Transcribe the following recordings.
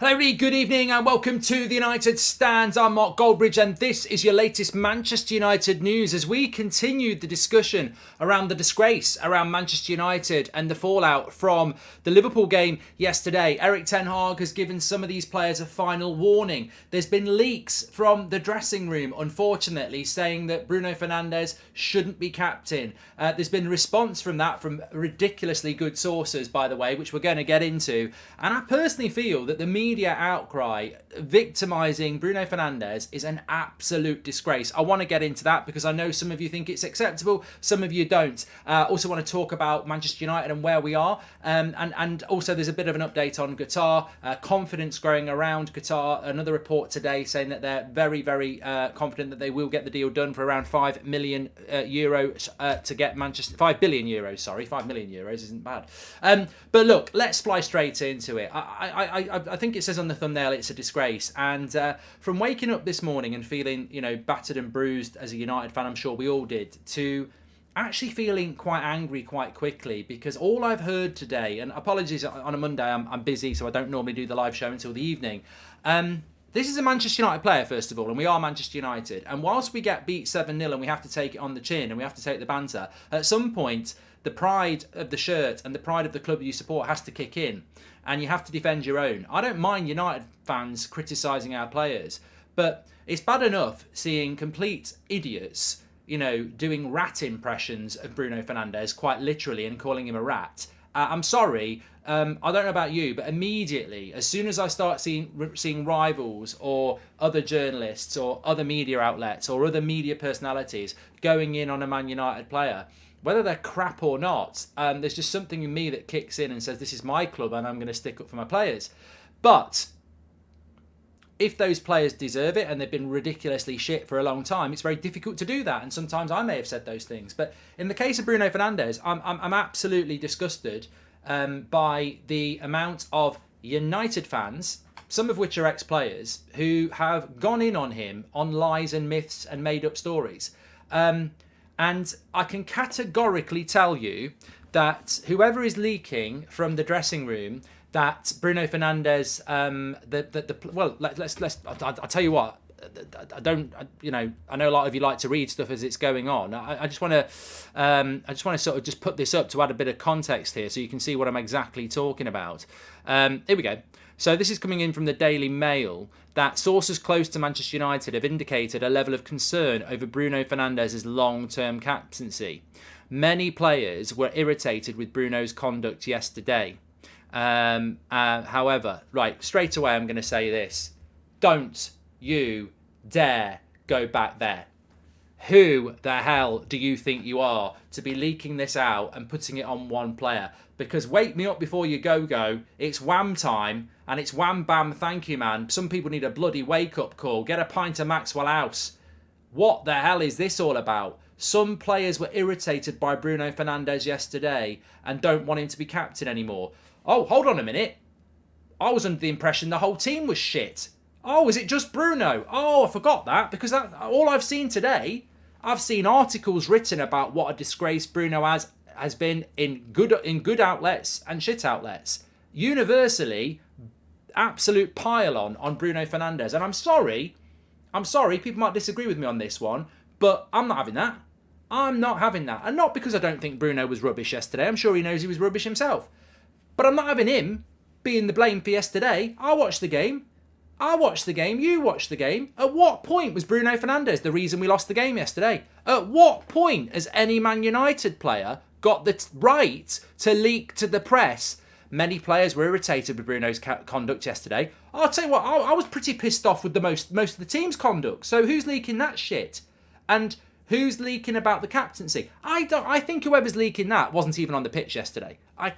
Hello everybody, good evening and welcome to the United Stands. I'm Mark Goldbridge and this is your latest Manchester United news as we continue the discussion around the disgrace around Manchester United and the fallout from the Liverpool game yesterday. Erik ten Hag has given some of these players a final warning. There's been leaks from the dressing room, unfortunately, saying that Bruno Fernandes shouldn't be captain. There's been a response from that from ridiculously good sources, by the way, which we're going to get into. And I personally feel that the media outcry victimising Bruno Fernandes is an absolute disgrace. I want to get into that because I know some of you think it's acceptable, some of you don't. Also want to talk about Manchester United and where we are. And also there's a bit of an update on Qatar. Confidence growing around Qatar. Another report today saying that they're very, very confident that they will get the deal done for around €5 million to get Manchester... €5 billion, sorry. €5 million isn't bad. But look, let's fly straight into it. I think it says on the thumbnail it's a disgrace, and from waking up this morning and feeling, you know, battered and bruised as a United fan, I'm sure we all did, to actually feeling quite angry quite quickly, because all I've heard today, and apologies on a Monday, I'm busy, so I don't normally do the live show until the evening. This is a Manchester United player, first of all, and we are Manchester United, and whilst we get beat 7-0 and we have to take it on the chin and we have to take the banter, at some point the pride of the shirt and the pride of the club you support has to kick in, and you have to defend your own. I don't mind United fans criticising our players, but it's bad enough seeing complete idiots, you know, doing rat impressions of Bruno Fernandes, quite literally, and calling him a rat. I'm sorry, I don't know about you, but immediately, as soon as I start seeing rivals or other journalists or other media outlets or other media personalities going in on a Man United player, whether they're crap or not, there's just something in me that kicks in and says, this is my club and I'm going to stick up for my players. But if those players deserve it and they've been ridiculously shit for a long time, it's very difficult to do that. And sometimes I may have said those things. But in the case of Bruno Fernandes, I'm absolutely disgusted by the amount of United fans, some of which are ex-players, who have gone in on him on lies and myths and made up stories. And I can categorically tell you that whoever is leaking from the dressing room that Bruno Fernandes, I'll tell you what, I know a lot of you like to read stuff as it's going on. I just want to sort of just put this up to add a bit of context here so you can see what I'm exactly talking about. Here we go. So this is coming in from the Daily Mail, that sources close to Manchester United have indicated a level of concern over Bruno Fernandes' long-term captaincy. Many players were irritated with Bruno's conduct yesterday. However, right, straight away I'm going to say this. Don't you dare go back there. Who the hell do you think you are to be leaking this out and putting it on one player? Because wake me up before you go. It's wham time, and it's wham bam thank you, man. Some people need a bloody wake-up call. Get a pint of Maxwell House. What the hell is this all about? Some players were irritated by Bruno Fernandes yesterday and don't want him to be captain anymore. Oh, hold on a minute. I was under the impression the whole team was shit. Oh, is it just Bruno? Oh, I forgot that, because all I've seen today, I've seen articles written about what a disgrace Bruno has been in good outlets and shit outlets. Universally, absolute pile on Bruno Fernandes. And I'm sorry, people might disagree with me on this one, but I'm not having that. I'm not having that. And not because I don't think Bruno was rubbish yesterday. I'm sure he knows he was rubbish himself. But I'm not having him being the blame for yesterday. I watched the game. You watched the game. At what point was Bruno Fernandes the reason we lost the game yesterday? At what point has any Man United player got the right to leak to the press? Many players were irritated with Bruno's conduct yesterday. I'll tell you what, I was pretty pissed off with the most of the team's conduct. So who's leaking that shit? And who's leaking about the captaincy? I think whoever's leaking that wasn't even on the pitch yesterday. I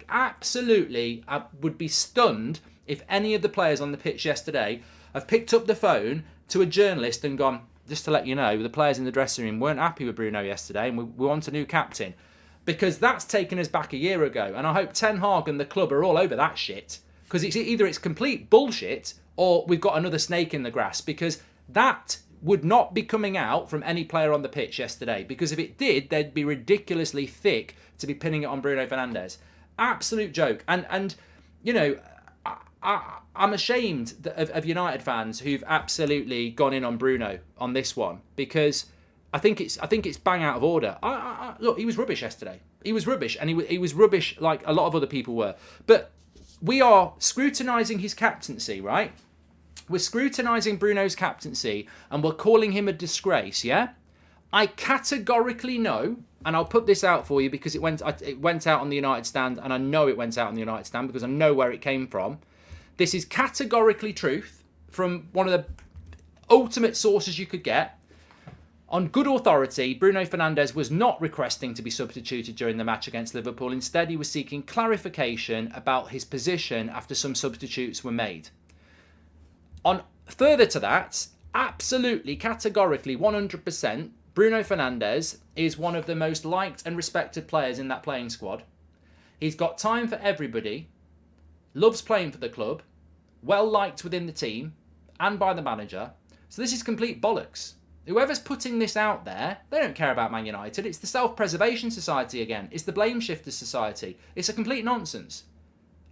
would be stunned if any of the players on the pitch yesterday have picked up the phone to a journalist and gone, just to let you know, the players in the dressing room weren't happy with Bruno yesterday and we want a new captain. Because that's taken us back a year ago. And I hope Ten Hag and the club are all over that shit. Because it's complete bullshit or we've got another snake in the grass. Because that would not be coming out from any player on the pitch yesterday. Because if it did, they'd be ridiculously thick to be pinning it on Bruno Fernandes. Absolute joke. And you know, I'm ashamed of United fans who've absolutely gone in on Bruno on this one, because I think it's bang out of order. Look, he was rubbish yesterday. He was rubbish, and he was rubbish like a lot of other people were. But we are scrutinising his captaincy, right? We're scrutinising Bruno's captaincy, and we're calling him a disgrace, yeah? I categorically know, and I'll put this out for you because it went out on the United stand, and I know it went out on the United stand because I know where it came from. This is categorically truth from one of the ultimate sources you could get. On good authority, Bruno Fernandes was not requesting to be substituted during the match against Liverpool. Instead, he was seeking clarification about his position after some substitutes were made. On further to that, absolutely, categorically, 100%, Bruno Fernandes is one of the most liked and respected players in that playing squad. He's got time for everybody, loves playing for the club, well liked within the team and by the manager. So this is complete bollocks. Whoever's putting this out there, they don't care about Man United. It's the Self-Preservation Society again. It's the Blame Shifters Society. It's a complete nonsense.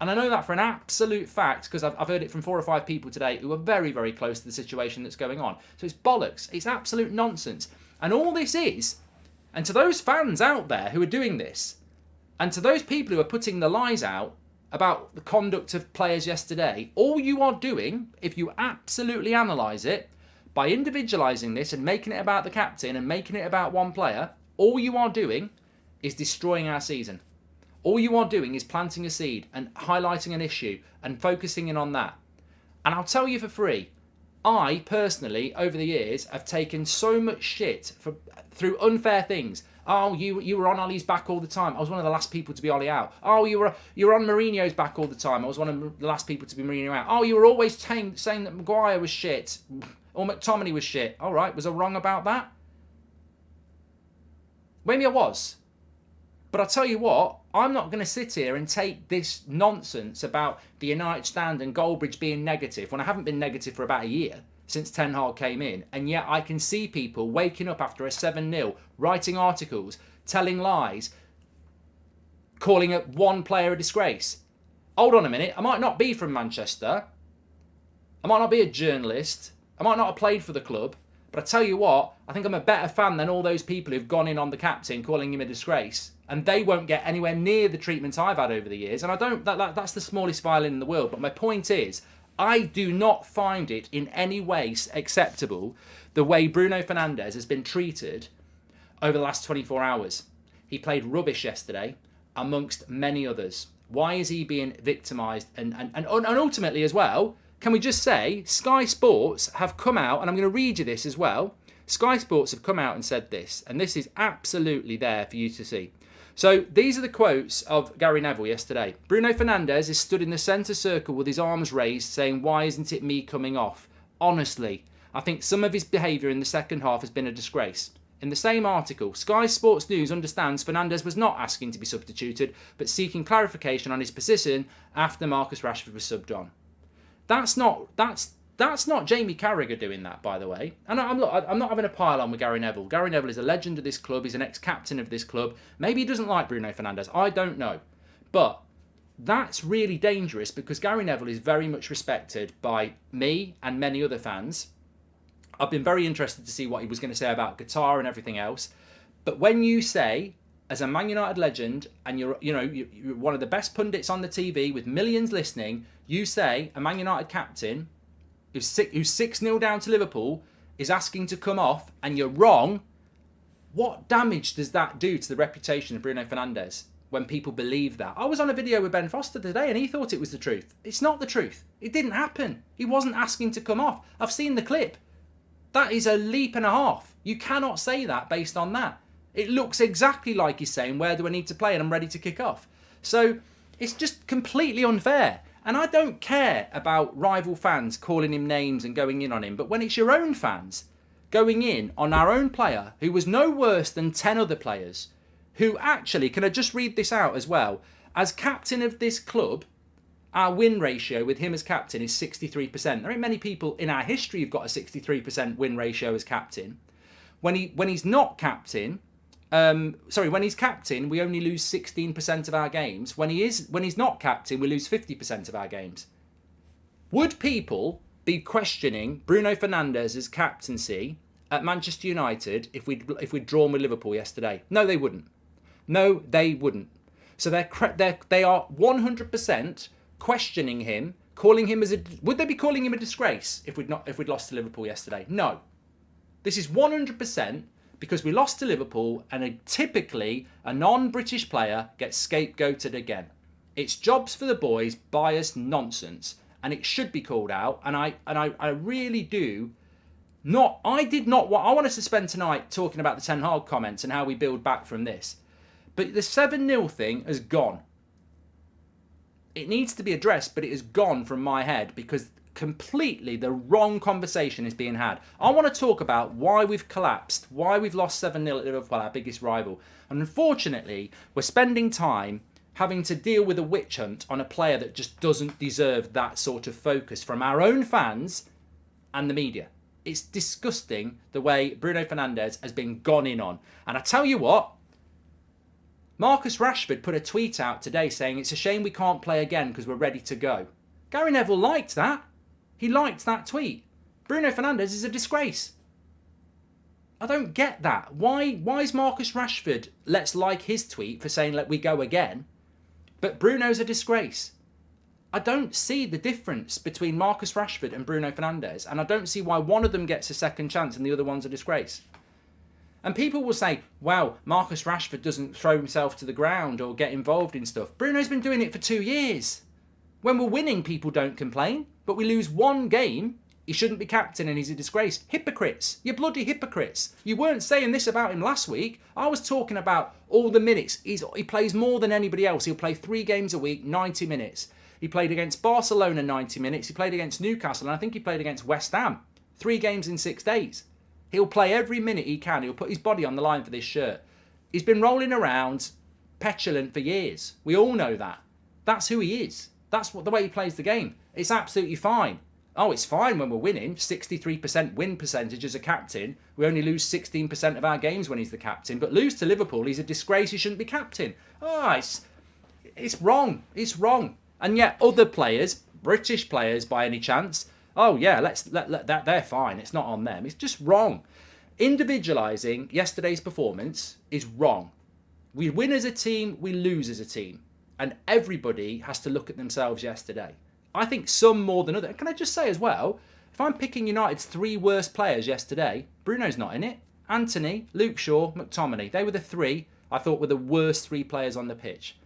And I know that for an absolute fact because I've heard it from 4 or 5 people today who are very, very close to the situation that's going on. So it's bollocks. It's absolute nonsense. And all this is, and to those fans out there who are doing this, and to those people who are putting the lies out about the conduct of players yesterday, all you are doing, if you absolutely analyse it, by individualising this and making it about the captain and making it about one player, all you are doing is destroying our season. All you are doing is planting a seed and highlighting an issue and focusing in on that. And I'll tell you for free, I personally, over the years, have taken so much shit through unfair things. Oh, you were on Ollie's back all the time. I was one of the last people to be Ollie out. Oh, you were on Mourinho's back all the time. I was one of the last people to be Mourinho out. Oh, you were always saying that Maguire was shit. Or McTominay was shit. All right, was I wrong about that? Maybe I was. But I'll tell you what, I'm not going to sit here and take this nonsense about the United stand and Goldbridge being negative when I haven't been negative for about a year since Ten Hag came in. And yet I can see people waking up after a 7-0, writing articles, telling lies, calling one player a disgrace. Hold on a minute, I might not be from Manchester. I might not be a journalist. I might not have played for the club, but I tell you what, I think I'm a better fan than all those people who've gone in on the captain calling him a disgrace, and they won't get anywhere near the treatment I've had over the years. And I don't. That's the smallest violin in the world. But my point is, I do not find it in any way acceptable the way Bruno Fernandes has been treated over the last 24 hours. He played rubbish yesterday, amongst many others. Why is he being victimised? And ultimately as well, can we just say, Sky Sports have come out, and I'm going to read you this as well. Sky Sports have come out and said this, and this is absolutely there for you to see. So these are the quotes of Gary Neville yesterday. Bruno Fernandes is stood in the centre circle with his arms raised, saying, "Why isn't it me coming off?" Honestly, I think some of his behaviour in the second half has been a disgrace. In the same article, Sky Sports News understands Fernandes was not asking to be substituted, but seeking clarification on his position after Marcus Rashford was subbed on. That's not Jamie Carragher doing that, by the way. And I'm not having a pile on with Gary Neville. Gary Neville is a legend of this club. He's an ex-captain of this club. Maybe he doesn't like Bruno Fernandes. I don't know. But that's really dangerous because Gary Neville is very much respected by me and many other fans. I've been very interested to see what he was going to say about Qatar and everything else. But when you say, as a Man United legend, and you're one of the best pundits on the TV with millions listening, you say a Man United captain who's 6-0 down to Liverpool is asking to come off, and you're wrong. What damage does that do to the reputation of Bruno Fernandes when people believe that? I was on a video with Ben Foster today and he thought it was the truth. It's not the truth. It didn't happen. He wasn't asking to come off. I've seen the clip. That is a leap and a half. You cannot say that based on that. It looks exactly like he's saying, where do I need to play and I'm ready to kick off. So it's just completely unfair. And I don't care about rival fans calling him names and going in on him. But when it's your own fans going in on our own player, who was no worse than 10 other players, who actually, can I just read this out as well? As captain of this club, our win ratio with him as captain is 63%. There ain't many people in our history who've got a 63% win ratio as captain. When he's not captain, when he's captain, we only lose 16% of our games. When he's not captain, we lose 50% of our games. Would people be questioning Bruno Fernandes's captaincy at Manchester United if we'd drawn with Liverpool yesterday? No, they wouldn't. No, they wouldn't. So they are 100% questioning him, calling him as a. Would they be calling him a disgrace if we'd lost to Liverpool yesterday? No. This is 100% because we lost to Liverpool, and typically a non-British player gets scapegoated again. It's jobs for the boys, bias nonsense, and it should be called out. And I really do not. I want us to spend tonight talking about the Ten Hag comments and how we build back from this. But the 7-0 thing has gone. It needs to be addressed, but it has gone from my head because completely the wrong conversation is being had. I want to talk about why we've collapsed, why we've lost 7-0 at Liverpool, our biggest rival. And unfortunately, we're spending time having to deal with a witch hunt on a player that just doesn't deserve that sort of focus from our own fans and the media. It's disgusting the way Bruno Fernandes has been gone in on. And I tell you what, Marcus Rashford put a tweet out today saying it's a shame we can't play again because we're ready to go. Gary Neville liked that. He liked that tweet. Bruno Fernandes is a disgrace. I don't get that. Why is Marcus Rashford, let's like his tweet for saying let we go again, but Bruno's a disgrace? I don't see the difference between Marcus Rashford and Bruno Fernandes, and I don't see why one of them gets a second chance and the other one's a disgrace. And people will say, wow, Marcus Rashford doesn't throw himself to the ground or get involved in stuff. Bruno's been doing it for 2 years. When we're winning, people don't complain. But we lose one game, he shouldn't be captain and he's a disgrace. Hypocrites. You're bloody hypocrites. You weren't saying this about him last week. I was talking about all the minutes. He plays more than anybody else. He'll play 3 games a week, 90 minutes. He played against Barcelona 90 minutes. He played against Newcastle, and I think he played against West Ham. 3 games in 6 days. He'll play every minute he can. He'll put his body on the line for this shirt. He's been rolling around petulant for years. We all know that. That's who he is. That's the way he plays the game. It's absolutely fine. Oh, it's fine when we're winning. 63% win percentage as a captain. We only lose 16% of our games when he's the captain. But lose to Liverpool, he's a disgrace. He shouldn't be captain. Oh, it's wrong. It's wrong. And yet other players, British players by any chance, oh yeah, let that, they're fine. It's not on them. It's just wrong. Individualising yesterday's performance is wrong. We win as a team, we lose as a team. And everybody has to look at themselves yesterday. I think some more than others. Can I just say as well, if I'm picking United's 3 worst players yesterday, Bruno's not in it. Anthony, Luke Shaw, McTominay. They were the 3 I thought were the worst 3 players on the pitch.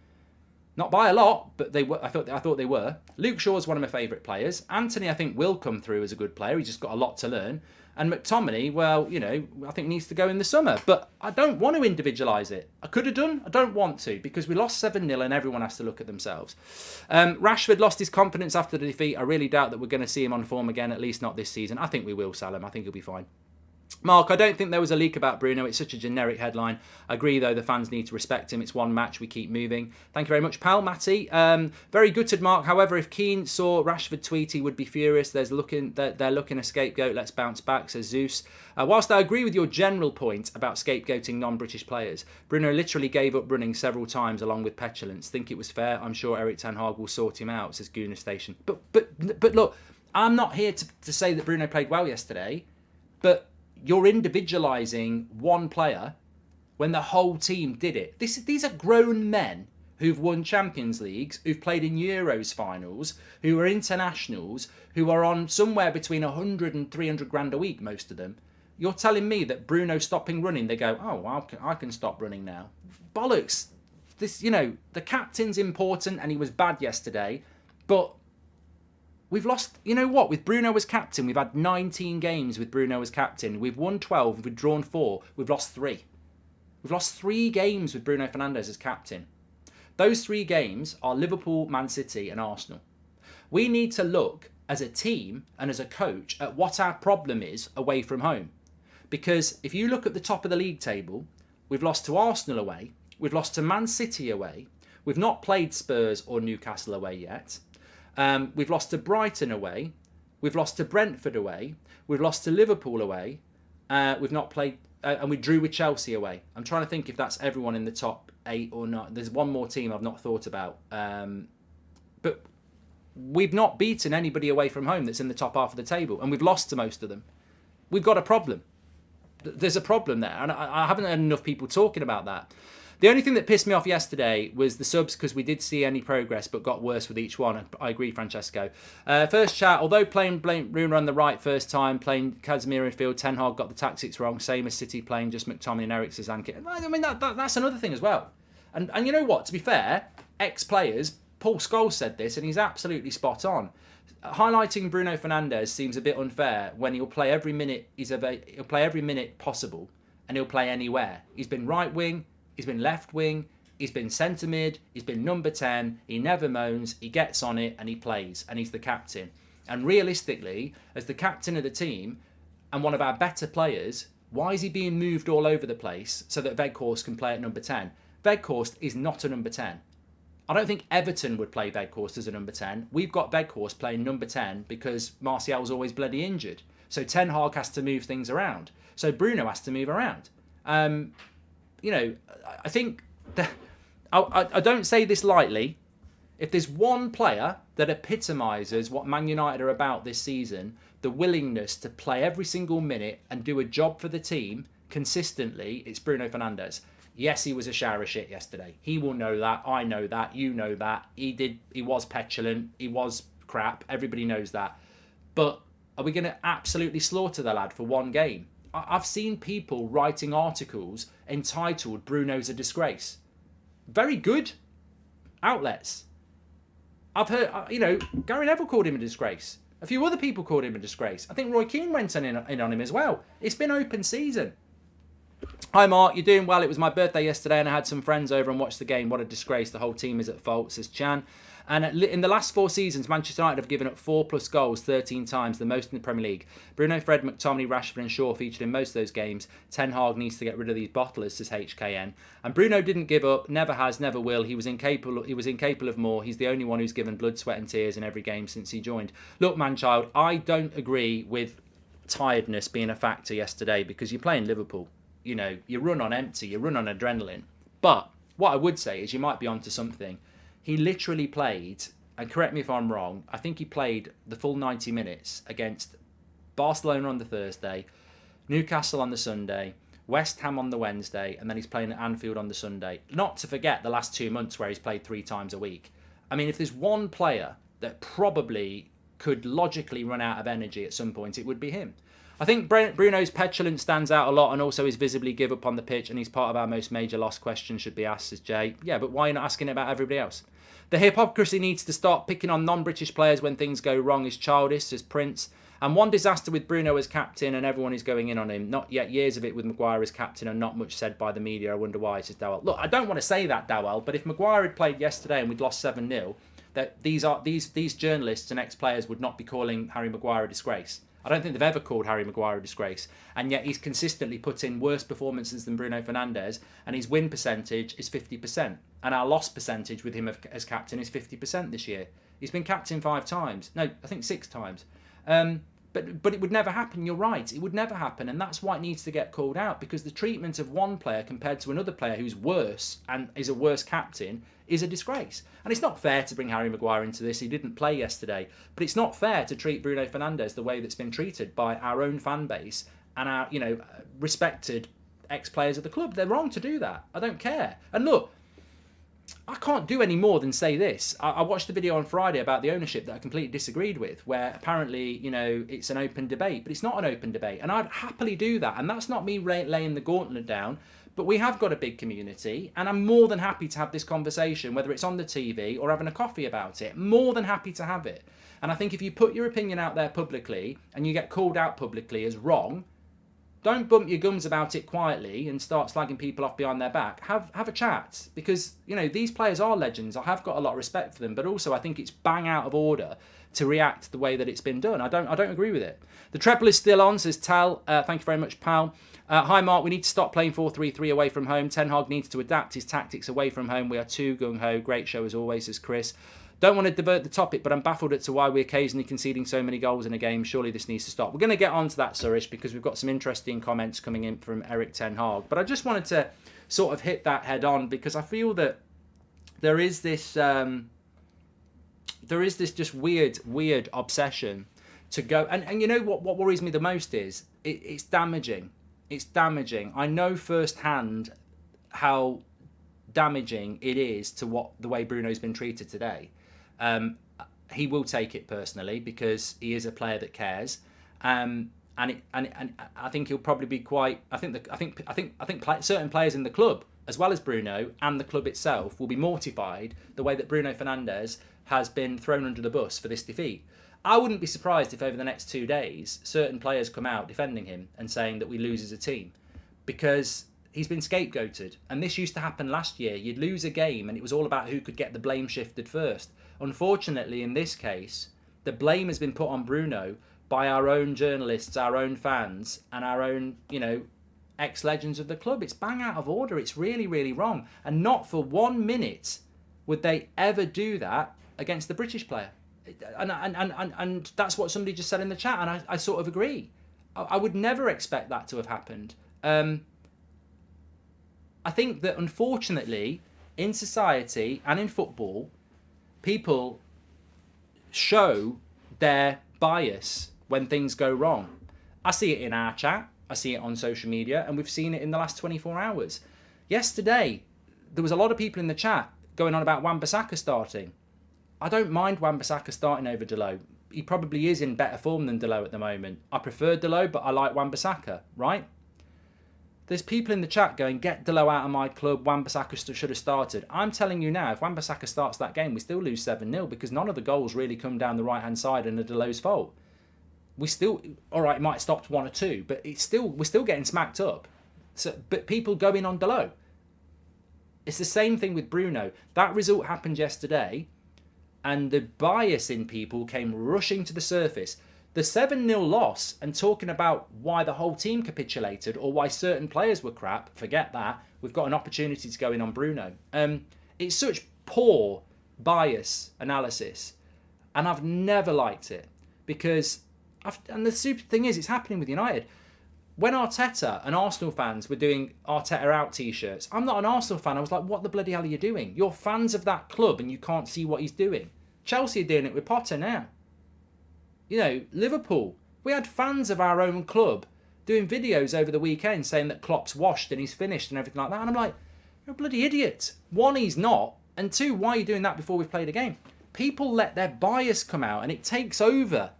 Not by a lot, but they were. I thought they were. Luke Shaw's one of my favourite players. Anthony, I think, will come through as a good player. He's just got a lot to learn. And McTominay, well, you know, I think needs to go in the summer. But I don't want to individualise it. I could have done. I don't want to because we lost 7-0 and everyone has to look at themselves. Rashford lost his confidence after the defeat. I really doubt that we're going to see him on form again, at least not this season. I think we will sell him. I think he'll be fine. Mark, I don't think there was a leak about Bruno. It's such a generic headline. I agree, though, the fans need to respect him. It's one match. We keep moving. Thank you very much, pal. Matty. Very gutted, Mark. However, if Keane saw Rashford tweet, he would be furious. They're looking a scapegoat. Let's bounce back, says Zeus. Whilst I agree with your general point about scapegoating non-British players, Bruno literally gave up running several times along with petulance. Think it was fair. I'm sure Eric Ten Hag will sort him out, says Gooner Station. But look, I'm not here to say that Bruno played well yesterday, but you're individualising one player when the whole team did it. These are grown men who've won Champions Leagues, who've played in Euros finals, who are internationals, who are on somewhere between 100 and 300 grand a week, most of them. You're telling me that Bruno stopping running, they go, oh, well, I can stop running now. Bollocks. This, you know, the captain's important and he was bad yesterday, but we've lost, you know what, with Bruno as captain, we've had 19 games with Bruno as captain. We've won 12, we've drawn 4, we've lost 3. We've lost 3 games with Bruno Fernandes as captain. Those 3 games are Liverpool, Man City and Arsenal. We need to look as a team and as a coach at what our problem is away from home. Because if you look at the top of the league table, we've lost to Arsenal away, we've lost to Man City away, we've not played Spurs or Newcastle away yet. We've lost to Brighton away. We've lost to Brentford away. We've lost to Liverpool away. We've not played, and we drew with Chelsea away. I'm trying to think if that's everyone in the top 8 or not. There's one more team I've not thought about. But we've not beaten anybody away from home that's in the top half of the table, and we've lost to most of them. We've got a problem. There's a problem there, and I haven't heard enough people talking about that. The only thing that pissed me off yesterday was the subs, because we did see any progress but got worse with each one. I agree, Francesco. First chat, although playing BRUNO on the right first time, playing Casemiro in field, Ten Hag got the tactics wrong, same as City playing just McTominay and Eriksen. I mean, that's another thing as well. And you know what, to be fair, ex-players, Paul Scholes said this, and he's absolutely spot on. Highlighting Bruno Fernandes seems a bit unfair when he'll play every minute he'll play every minute possible, and he'll play anywhere. He's been right wing, he's been left wing, he's been centre mid, he's been number 10, he never moans, he gets on it and he plays, and he's the captain. And realistically, as the captain of the team and one of our better players, why is he being moved all over the place so that Weghorst can play at number 10? Weghorst is not a number 10. I don't think Everton would play Weghorst as a number 10. We've got Weghorst playing number 10 because Martial's always bloody injured. So Ten Hag has to move things around. So Bruno has to move around. You know, I think that I don't say this lightly. If there's one player that epitomises what Man United are about this season, the willingness to play every single minute and do a job for the team consistently, it's Bruno Fernandes. Yes, he was a shower of shit yesterday. He will know that. I know that. You know that. He was petulant. He was crap. Everybody knows that. But are we going to absolutely slaughter the lad for one game? I've seen people writing articles entitled "Bruno's a disgrace." Very good outlets. I've heard, you know, Gary Neville called him a disgrace. A few other people called him a disgrace. I think Roy Keane went in on him as well. It's been open season. Hi Mark, you're doing well. It was my birthday yesterday and I had some friends over and watched the game. What a disgrace. The whole team is at fault, says Chan. And in the last 4 seasons, Manchester United have given up 4+ goals 13 times, the most in the Premier League. Bruno, Fred, McTominay, Rashford and Shaw featured in most of those games. Ten Hag needs to get rid of these bottlers, says HKN. And Bruno didn't give up, never has, never will. He was incapable of more. He's the only one who's given blood, sweat and tears in every game since he joined. Look, manchild, I don't agree with tiredness being a factor yesterday because you're playing Liverpool. You know, you run on empty, you run on adrenaline. But what I would say is you might be onto something. He literally played, and correct me if I'm wrong, I think he played the full 90 minutes against Barcelona on the Thursday, Newcastle on the Sunday, West Ham on the Wednesday, and then he's playing at Anfield on the Sunday. Not to forget the last 2 months where he's played 3 times a week. I mean, if there's one player that probably could logically run out of energy at some point, it would be him. I think Bruno's petulance stands out a lot and also his visibly give up on the pitch, and he's part of our most major lost question should be asked, says Jay. Yeah, but why are you not asking about everybody else? The hypocrisy needs to stop. Picking on non-British players when things go wrong is childish, says Prince. And one disaster with Bruno as captain and everyone is going in on him. Not yet years of it with Maguire as captain and not much said by the media. I wonder why, says Dowell. Look, I don't want to say that, Dowell, but if Maguire had played yesterday and we'd lost 7-0, that these journalists and ex-players would not be calling Harry Maguire a disgrace. I don't think they've ever called Harry Maguire a disgrace. And yet he's consistently put in worse performances than Bruno Fernandes, and his win percentage is 50%. And our loss percentage with him as captain is 50% this year. He's been captain 5 times. No, I think 6 times. But it would never happen. You're right. It would never happen. And that's why it needs to get called out, because the treatment of one player compared to another player who's worse and is a worse captain is a disgrace. And it's not fair to bring Harry Maguire into this. He didn't play yesterday. But it's not fair to treat Bruno Fernandes the way that's been treated by our own fan base and our, you know, respected ex-players of the club. They're wrong to do that. I don't care. And look, I can't do any more than say this. I watched the video on Friday about the ownership that I completely disagreed with, where apparently, you know, it's an open debate, but it's not an open debate. And I'd happily do that. And that's not me laying the gauntlet down, but we have got a big community, and I'm more than happy to have this conversation, whether it's on the TV or having a coffee about it. More than happy to have it. And I think if you put your opinion out there publicly and you get called out publicly as wrong, don't bump your gums about it quietly and start slagging people off behind their back. Have a chat, because, you know, these players are legends. I have got a lot of respect for them, but also I think it's bang out of order to react the way that it's been done. I don't agree with it. The treble is still on, says Tal. Thank you very much, pal. Hi Mark, we need to stop playing 4-3-3 away from home. Ten Hag needs to adapt his tactics away from home. We are too gung-ho. Great show as always, says Chris. Don't want to divert the topic, but I'm baffled as to why we're occasionally conceding so many goals in a game. Surely this needs to stop. We're going to get on to that, Surish, because we've got some interesting comments coming in from Eric Ten Hag. But I just wanted to sort of hit that head on, because I feel that there is this, there is this just weird obsession to go. And you know what worries me the most is it's damaging. It's damaging. I know firsthand how damaging it is to the way Bruno's been treated today. He will take it personally because he is a player that cares. And I think he'll probably be quite. I think certain players in the club, as well as Bruno and the club itself, will be mortified the way that Bruno Fernandes has been thrown under the bus for this defeat. I wouldn't be surprised if over the next 2 days certain players come out defending him and saying that we lose as a team, because he's been scapegoated. And this used to happen last year. You'd lose a game and it was all about who could get the blame shifted first. Unfortunately, in this case, the blame has been put on Bruno by our own journalists, our own fans, and our own, ex-legends of the club. It's bang out of order. It's really, really wrong. And not for 1 minute would they ever do that against the British player. And that's what somebody just said in the chat, and I sort of agree. I would never expect that to have happened. I think that, unfortunately, in society and in football, people show their bias when things go wrong. I see it in our chat, I see it on social media, and we've seen it in the last 24 hours. Yesterday, there was a lot of people in the chat going on about Wan-Bissaka starting. I don't mind Wan-Bissaka starting over Dalot. He probably is in better form than Dalot at the moment. I prefer Dalot, but I like Wan-Bissaka, right? There's people in the chat going, get Dalot out of my club, Wan-Bissaka should have started. I'm telling you now, if Wan-Bissaka starts that game, we still lose 7-0 because none of the goals really come down the right-hand side and are Dalot's fault. We still, all right, it might have stopped 1 or 2, but we're still getting smacked up. But people go in on Dalot. It's the same thing with Bruno. That result happened yesterday, and the bias in people came rushing to the surface. The 7-0 loss and talking about why the whole team capitulated or why certain players were crap, forget that. We've got an opportunity to go in on Bruno. It's such poor bias analysis, and I've never liked it because, and the super thing is, it's happening with United. When Arteta and Arsenal fans were doing Arteta out t-shirts, I'm not an Arsenal fan. I was like, what the bloody hell are you doing? You're fans of that club and you can't see what he's doing. Chelsea are doing it with Potter now. Liverpool, we had fans of our own club doing videos over the weekend saying that Klopp's washed and he's finished and everything like that. And I'm like, you're a bloody idiot. 1, he's not. And 2, why are you doing that before we've played a game? People let their bias come out and it takes over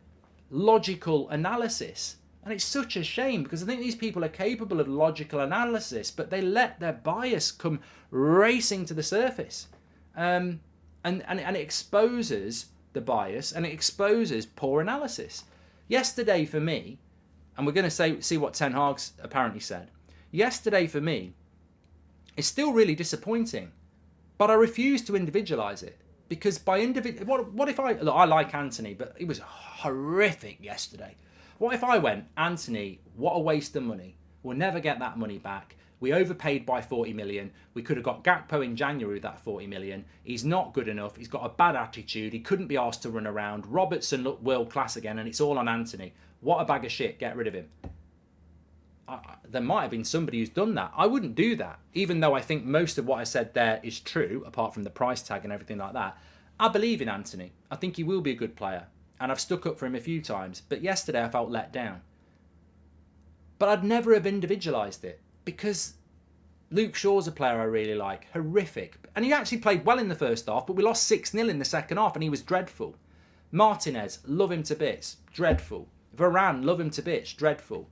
logical analysis. And it's such a shame because I think these people are capable of logical analysis, but they let their bias come racing to the surface. And it exposes the bias and it exposes poor analysis. Yesterday for me, and we're going to see what Ten Hag's apparently said. Yesterday for me, it's still really disappointing, but I refuse to individualise it because by what if I like Anthony, but it was horrific yesterday. What if I went, Anthony, what a waste of money. We'll never get that money back. We overpaid by 40 million. We could have got Gakpo in January with that 40 million. He's not good enough. He's got a bad attitude. He couldn't be asked to run around. Robertson looked world class again, and it's all on Anthony. What a bag of shit. Get rid of him. There might have been somebody who's done that. I wouldn't do that, even though I think most of what I said there is true, apart from the price tag and everything like that. I believe in Anthony. I think he will be a good player, and I've stuck up for him a few times. But yesterday I felt let down. But I'd never have individualised it because Luke Shaw's a player I really like. Horrific. And he actually played well in the first half, but we lost 6-0 in the second half and he was dreadful. Martinez, love him to bits. Dreadful. Varane, love him to bits. Dreadful.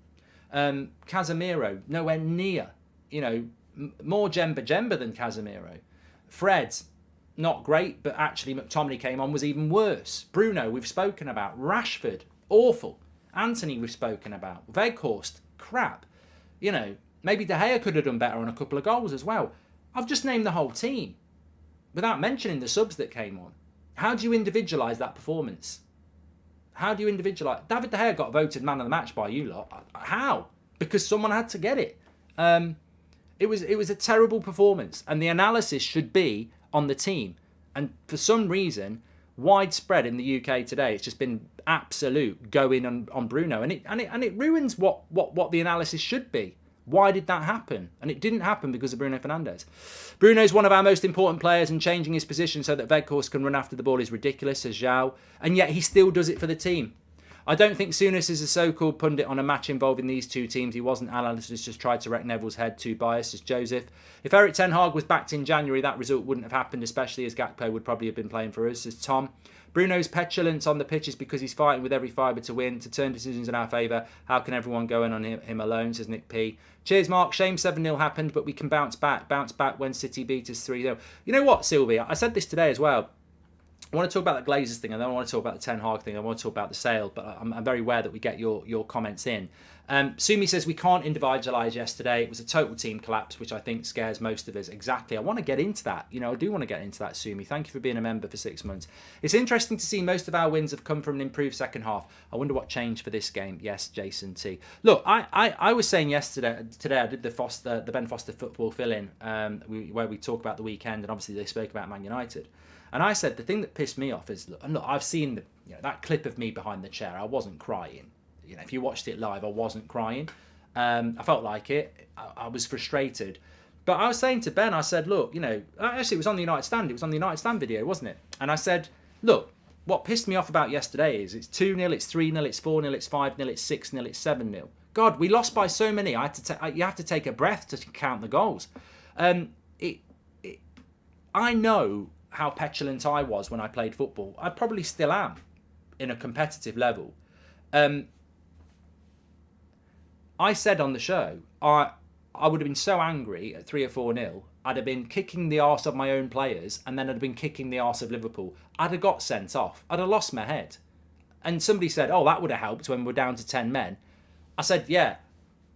Casemiro, nowhere near. More Jemba than Casemiro. Fred, not great, but actually McTominay came on, was even worse. Bruno, we've spoken about. Rashford, awful. Anthony, we've spoken about. Weghorst, crap. Maybe De Gea could have done better on a couple of goals as well. I've just named the whole team without mentioning the subs that came on. How do you individualise that performance? How do you individualise? David De Gea got voted man of the match by you lot. How? Because someone had to get it. It was a terrible performance, and the analysis should be on the team. And for some reason, widespread in the UK today, it's just been absolute going on Bruno, and it ruins what the analysis should be. Why did that happen? And it didn't happen because of Bruno Fernandes. Bruno's one of our most important players, and changing his position so that Weghorst can run after the ball is ridiculous, says Zhao. And yet he still does it for the team. I don't think Souness is a so-called pundit on a match involving these two teams. He wasn't. Alan has just tried to wreck Neville's head. Too biased, as Joseph. If Erik ten Hag was backed in January, that result wouldn't have happened, especially as Gakpo would probably have been playing for us, as Tom. Bruno's petulance on the pitch is because he's fighting with every fibre to win, to turn decisions in our favour. How can everyone go in on him alone, says Nick P. Cheers, Mark. Shame 7-0 happened, but we can bounce back. Bounce back when City beat us 3-0. You know what, Sylvia? I said this today as well. I want to talk about the Glazers thing, and then I want to talk about the Ten Hag thing. I want to talk about the sale, but I'm very aware that we get your comments in. Sumi says we can't individualise yesterday. It was a total team collapse, which I think scares most of us. Exactly. I want to get into that. You know, I do want to get into that, Sumi. Thank you for being a member for 6 months. It's interesting to see most of our wins have come from an improved second half. I wonder what changed for this game. Yes, Jason T. Look, I was saying today I did the Ben Foster football fill-in where we talk about the weekend, and obviously they spoke about Man United. And I said the thing that pissed me off is, look, I've seen that clip of me behind the chair. I wasn't crying. You know, if you watched it live, I wasn't crying. I felt like it. I was frustrated. But I was saying to Ben, I said, look, actually it was on the United Stand. It was on the United Stand video, wasn't it? And I said, look, what pissed me off about yesterday is it's 2-0, it's 3-0, it's 4-0, it's 5-0, it's 6-0, it's 7-0. God, we lost by so many. You have to take a breath to count the goals. I know how petulant I was when I played football. I probably still am in a competitive level. I said on the show, I would have been so angry at 3 or 4-0, I'd have been kicking the arse of my own players, and then I'd have been kicking the arse of Liverpool. I'd have got sent off. I'd have lost my head. And somebody said, oh, that would have helped when we're down to 10 men. I said, yeah.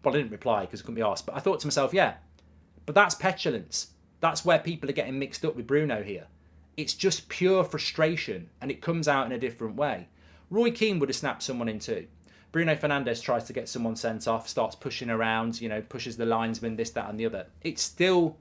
Well, I didn't reply because I couldn't be asked. But I thought to myself, yeah. But that's petulance. That's where people are getting mixed up with Bruno here. It's just pure frustration, and it comes out in a different way. Roy Keane would have snapped someone in two. Bruno Fernandes tries to get someone sent off, starts pushing around, pushes the linesman, this, that, and the other. It's still,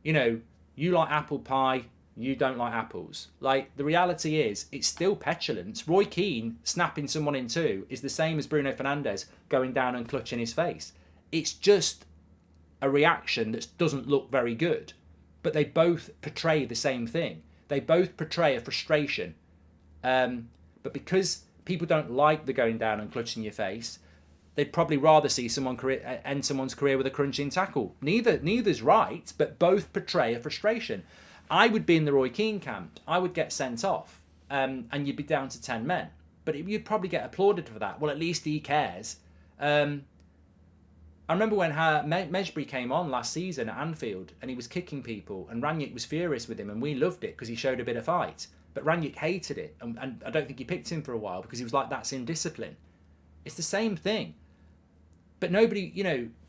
you like apple pie, you don't like apples. Like, the reality is, it's still petulance. Roy Keane snapping someone in two is the same as Bruno Fernandes going down and clutching his face. It's just a reaction that doesn't look very good. But they both portray the same thing. They both portray a frustration. But because people don't like the going down and clutching your face, they'd probably rather see someone end someone's career with a crunching tackle. Neither's right, but both portray a frustration. I would be in the Roy Keane camp. I would get sent off, and you'd be down to 10 men. But you'd probably get applauded for that. Well, at least he cares. I remember when Mejbri came on last season at Anfield and he was kicking people, and Rangnick was furious with him, and we loved it because he showed a bit of fight. But Rangnick hated it, and I don't think he picked him for a while because he was like, that's indiscipline. It's the same thing. But nobody,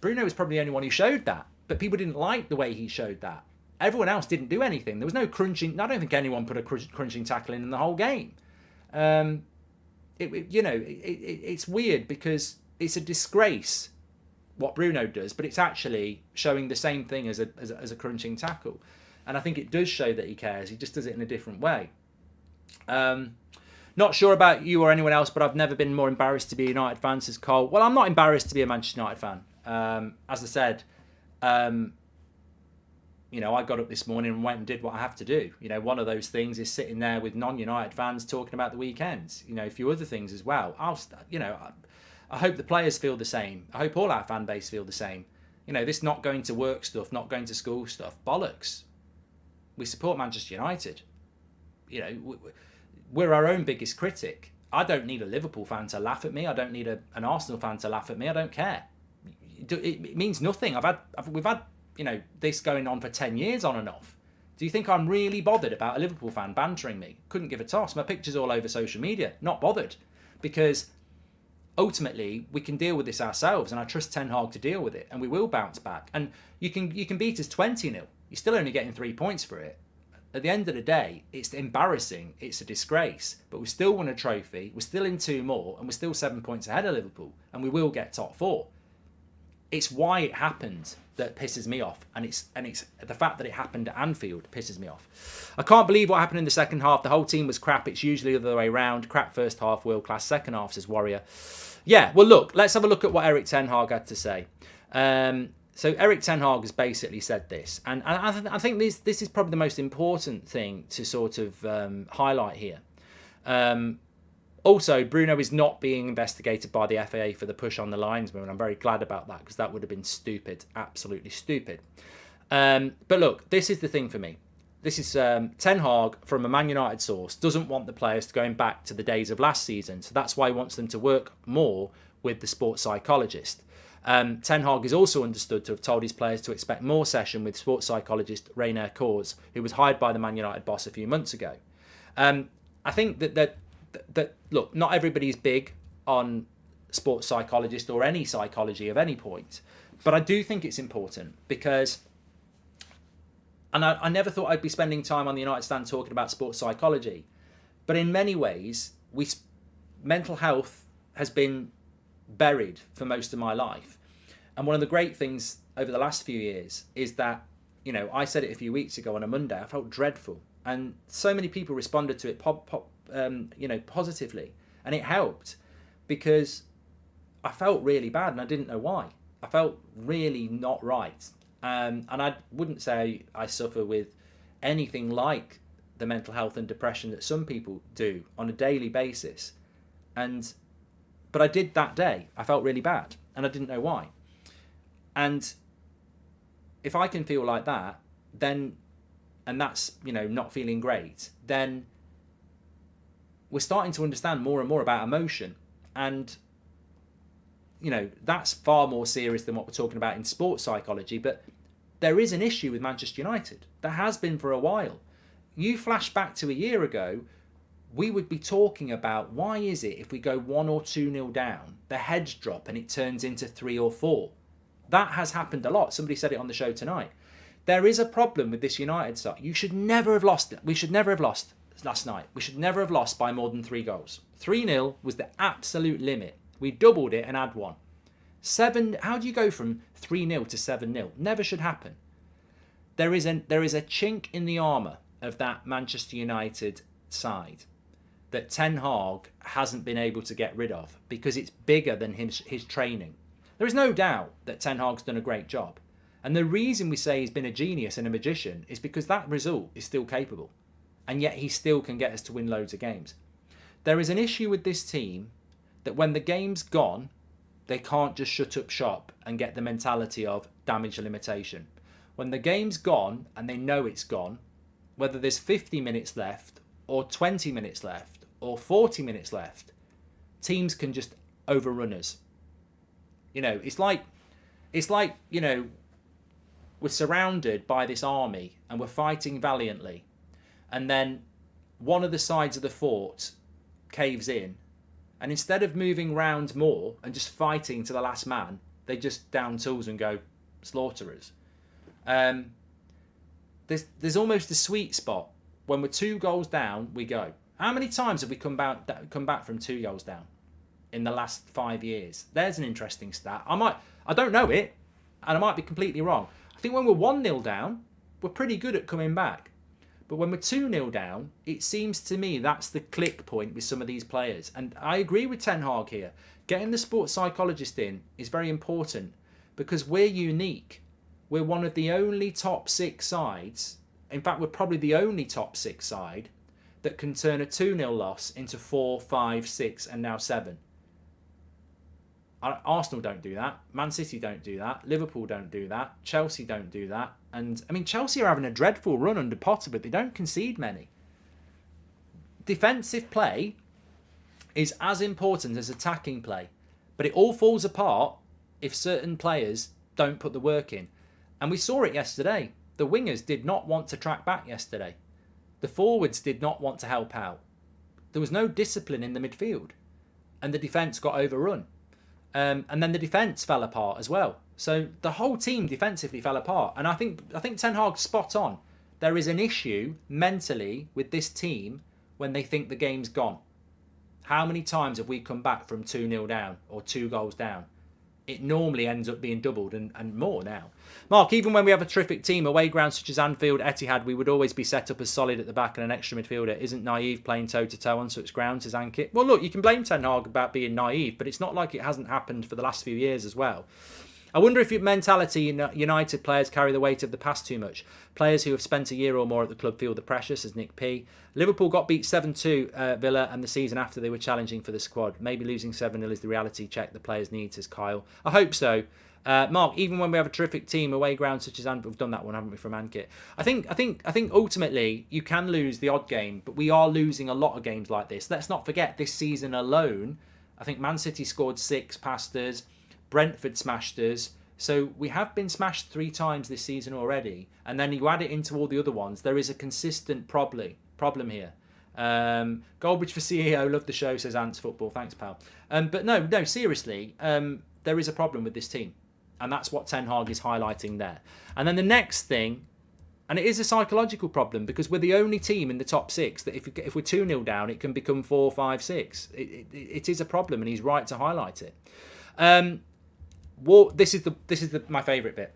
Bruno was probably the only one who showed that. But people didn't like the way he showed that. Everyone else didn't do anything. There was no crunching. I don't think anyone put a crunching tackle in the whole game. It's weird because it's a disgrace what Bruno does, but it's actually showing the same thing as a crunching tackle. And I think it does show that he cares. He just does it in a different way. Not sure about you or anyone else, but I've never been more embarrassed to be a United fan, says Cole. Well, I'm not embarrassed to be a Manchester United fan. As I said, I got up this morning and went and did what I have to do. One of those things is sitting there with non-United fans talking about the weekends. A few other things as well. I hope the players feel the same. I hope all our fan base feel the same. This not going to work stuff, not going to school stuff, bollocks. We support Manchester United. We're our own biggest critic. I don't need a Liverpool fan to laugh at me. I don't need an Arsenal fan to laugh at me. I don't care. It means nothing. We've had this going on for 10 years on and off. Do you think I'm really bothered about a Liverpool fan bantering me? Couldn't give a toss. My picture's all over social media. Not bothered. Because ultimately, we can deal with this ourselves, and I trust Ten Hag to deal with it, and we will bounce back. And you can beat us 20-0. You're still only getting 3 points for it. At the end of the day, it's embarrassing. It's a disgrace. But we still won a trophy. We're still in 2 more, and we're still 7 points ahead of Liverpool, and we will get top 4. It's why it happened that pisses me off, and it's the fact that it happened at Anfield pisses me off. I can't believe what happened in the second half. The whole team was crap. It's usually the other way around. Crap first half, world class second half, says Warrior. Yeah, well, look, let's have a look at what Erik ten Hag had to say. So Eric Ten Hag has basically said this, and I think this is probably the most important thing to sort of highlight here. Also, Bruno is not being investigated by the FAA for the push on the linesman, and I'm very glad about that, because that would have been stupid, absolutely stupid. But look, this is the thing for me. This is Ten Hag, from a Man United source, doesn't want the players going back to the days of last season, so that's why he wants them to work more with the sports psychologist. Ten Hag is also understood to have told his players to expect more session with sports psychologist Rainer Kors, who was hired by the Man United boss a few months ago. I think that look, not everybody's big on sports psychologist or any psychology of any point, but I do think it's important because, and I never thought I'd be spending time on the United Stand talking about sports psychology, but in many ways, mental health has been buried for most of my life. And one of the great things over the last few years is that, you know, I said it a few weeks ago on a Monday, I felt dreadful. And so many people responded to it positively. And it helped because I felt really bad and I didn't know why. I felt really not right. And I wouldn't say I suffer with anything like the mental health and depression that some people do on a daily basis. But I did that day. I felt really bad and I didn't know why. And if I can feel like that, then, and that's, you know, not feeling great, then we're starting to understand more and more about emotion. And, you know, that's far more serious than what we're talking about in sports psychology. But there is an issue with Manchester United. There has been for a while. You flash back to a year ago, we would be talking about why is it if we go 1 or 2-0 down, the heads drop and it turns into 3 or 4. That has happened a lot. Somebody said it on the show tonight. There is a problem with this United side. You should never have lost it. We should never have lost last night. We should never have lost by more than 3 goals. 3-0 was the absolute limit. We doubled it and had 1. 7. How do you go from 3-0 to 7-0? Never should happen. There is a chink in the armour of that Manchester United side that Ten Hag hasn't been able to get rid of because it's bigger than his training. There is no doubt that Ten Hag's done a great job. And the reason we say he's been a genius and a magician is because that result is still capable. And yet he still can get us to win loads of games. There is an issue with this team that when the game's gone, they can't just shut up shop and get the mentality of damage limitation. When the game's gone and they know it's gone, whether there's 50 minutes left or 20 minutes left or 40 minutes left, teams can just overrun us. You know, it's like, you know, we're surrounded by this army and we're fighting valiantly. And then one of the sides of the fort caves in. And instead of moving round more and just fighting to the last man, they just down tools and go slaughter us. There's almost a sweet spot. When we're 2 goals down, we go. How many times have we come back from 2 goals down in the last 5 years? There's an interesting stat. I don't know it, and I might be completely wrong. I think when we're 1-0 down, we're pretty good at coming back. But when we're 2-0 down, it seems to me that's the click point with some of these players. And I agree with Ten Hag here. Getting the sports psychologist in is very important because we're unique. We're one of the only top 6 sides. In fact, we're probably the only top 6 side that can turn a 2-0 loss into 4, 5, 6 and now 7. Arsenal don't do that. Man City don't do that. Liverpool don't do that. Chelsea don't do that. And, I mean, Chelsea are having a dreadful run under Potter, but they don't concede many. Defensive play is as important as attacking play, but it all falls apart if certain players don't put the work in. And we saw it yesterday. The wingers did not want to track back yesterday. The forwards did not want to help out. There was no discipline in the midfield. And the defence got overrun. And then the defence fell apart as well. So the whole team defensively fell apart. And I think Ten Hag's spot on. There is an issue mentally with this team when they think the game's gone. How many times have we come back from 2-0 down or 2 goals down? It normally ends up being doubled and more now. Mark, even when we have a terrific team, away grounds such as Anfield, Etihad, we would always be set up as solid at the back and an extra midfielder. Isn't naive playing toe-to-toe on such grounds, says Ankit. Well, look, you can blame Ten Hag about being naive, but it's not like it hasn't happened for the last few years as well. I wonder if your mentality United players carry the weight of the past too much. Players who have spent a year or more at the club feel the pressure, says Nick P. Liverpool got beat 7-2 Villa, and the season after they were challenging for the squad. Maybe losing 7-0 is the reality check the players need, says Kyle. I hope so. Mark, even when we have a terrific team, away ground such as Anfield, we've done that one, haven't we, from Ankit? I think ultimately you can lose the odd game, but we are losing a lot of games like this. Let's not forget this season alone, I think Man City scored 6 past us, Brentford smashed us. So we have been smashed 3 times this season already, and then you add it into all the other ones. There is a consistent problem here. Goldbridge for CEO, love the show, says Ants Football. Thanks, pal. But no, seriously, there is a problem with this team. And that's what Ten Hag is highlighting there. And then the next thing, and it is a psychological problem because we're the only team in the top 6 that if we're 2-0 down, it can become 4, 5, 6. It is a problem, and he's right to highlight it. This is my favourite bit.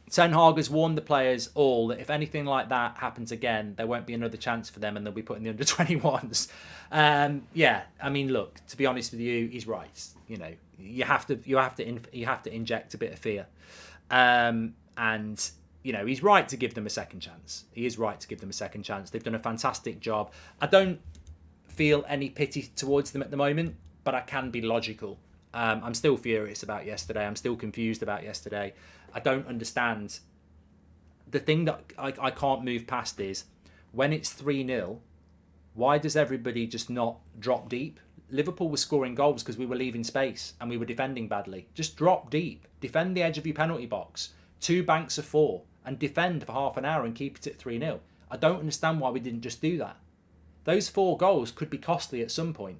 Ten Hag has warned the players all that if anything like that happens again, there won't be another chance for them, and they'll be put in the under-21s. I mean, look, to be honest with you, he's right. You know, you have to inject a bit of fear, and you know he's right to give them a second chance. He is right to give them a second chance. They've done a fantastic job. I don't feel any pity towards them at the moment, but I can be logical. I'm still furious about yesterday. I'm still confused about yesterday. I don't understand. The thing that I can't move past is when it's 3-0, why does everybody just not drop deep? Liverpool was scoring goals because we were leaving space and we were defending badly. Just drop deep. Defend the edge of your penalty box. 2 banks of 4 and defend for half an hour and keep it at 3-0. I don't understand why we didn't just do that. Those 4 goals could be costly at some point.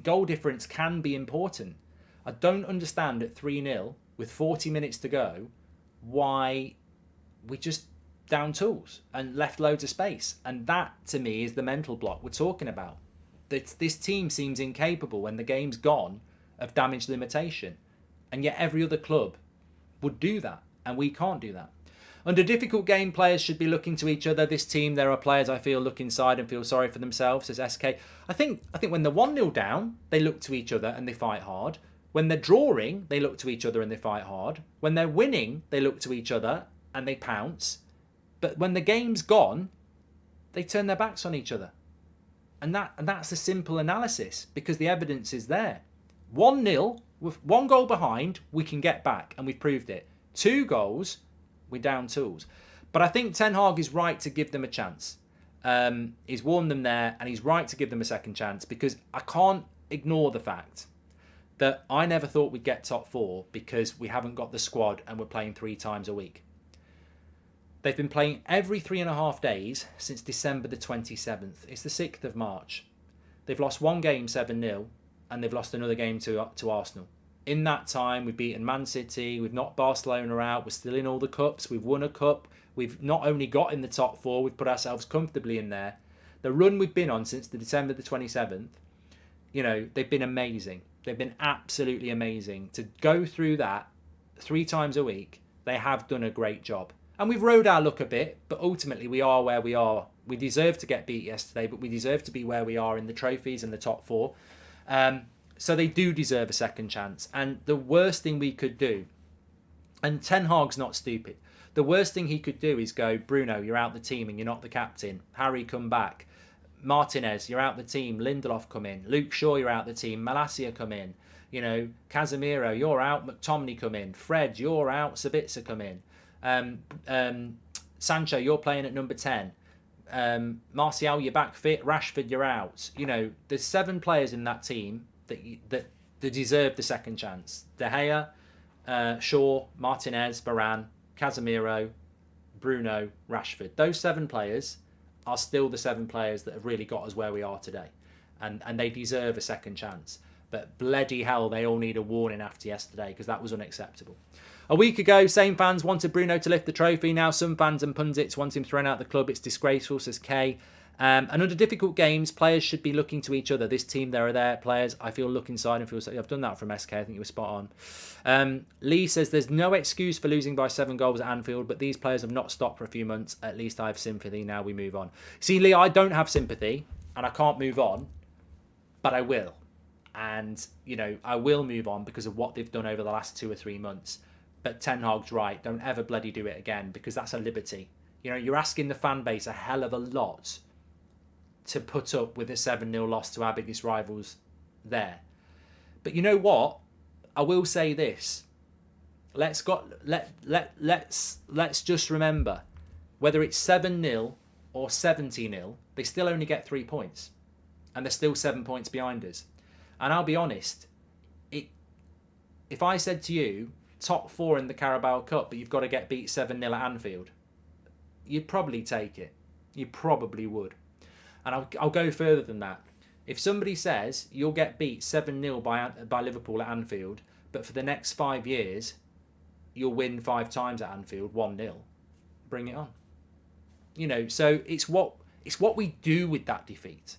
Goal difference can be important. I don't understand at 3-0 with 40 minutes to go why we just down tools and left loads of space. And that, to me, is the mental block we're talking about. This team seems incapable when the game's gone of damage limitation. And yet every other club would do that. And we can't do that. Under difficult game, players should be looking to each other. This team, there are players I feel look inside and feel sorry for themselves, says SK. I think when they're 1-0 down, they look to each other and they fight hard. When they're drawing, they look to each other and they fight hard. When they're winning, they look to each other and they pounce. But when the game's gone, they turn their backs on each other. And that's a simple analysis because the evidence is there. 1-0, with 1 goal behind, we can get back, and we've proved it. 2 goals, we're down tools. But I think Ten Hag is right to give them a chance. He's warned them there, and he's right to give them a second chance because I can't ignore the fact that I never thought we'd get top 4 because we haven't got the squad and we're playing 3 times a week. They've been playing every 3.5 days since December the 27th. It's the 6th of March. They've lost 1 game 7-0 and they've lost another game to Arsenal. In that time, we've beaten Man City, we've knocked Barcelona out, we're still in all the cups, we've won a cup, we've not only got in the top 4, we've put ourselves comfortably in there. The run we've been on since the December the 27th, you know, they've been amazing. They've been absolutely amazing. To go through that 3 times a week, they have done a great job. And we've rode our luck a bit, but ultimately we are where we are. We deserve to get beat yesterday, but we deserve to be where we are in the trophies and the top 4. So they do deserve a second chance. And the worst thing we could do, and Ten Hag's not stupid, the worst thing he could do is go, Bruno, you're out the team and you're not the captain. Harry, come back. Martinez, you're out the team. Lindelof, come in. Luke Shaw, you're out the team. Malacia, come in. You know, Casemiro, you're out. McTominay, come in. Fred, you're out. Sabitzer, come in. Sancho, you're playing at number 10. Martial, you're back fit. Rashford, you're out. You know, there's 7 players in that team that deserve the second chance. De Gea, Shaw, Martinez, Varane, Casemiro, Bruno, Rashford. Those 7 players are still the 7 players that have really got us where we are today. And they deserve a second chance. But bloody hell, they all need a warning after yesterday because that was unacceptable. A week ago, same fans wanted Bruno to lift the trophy. Now some fans and pundits want him thrown out of the club. It's disgraceful, says Kay. And under difficult games, players should be looking to each other. This team, there are their players. I feel look inside and feel... I've done that from SK. I think you were spot on. Lee says, there's no excuse for losing by 7 goals at Anfield, but these players have not stopped for a few months. At least I have sympathy. Now we move on. See, Lee, I don't have sympathy, and I can't move on, but I will. And, you know, I will move on because of what they've done over the last 2 or 3 months. But Ten Hag's right. Don't ever bloody do it again, because that's a liberty. You know, you're asking the fan base a hell of a lot to put up with a 7-0 loss to our biggest rivals there. But you know what? I will say this. Let's just remember, whether it's 7-0 or 70-0, they still only get 3 points. And they're still 7 points behind us. And I'll be honest, if I said to you, top 4 in the Carabao Cup, but you've got to get beat 7-0 at Anfield, you'd probably take it. You probably would. And I'll go further than that. If somebody says you'll get beat 7-0 by Liverpool at Anfield, but for the next 5 years, you'll win 5 times at Anfield, 1-0, bring it on. You know, so it's what we do with that defeat.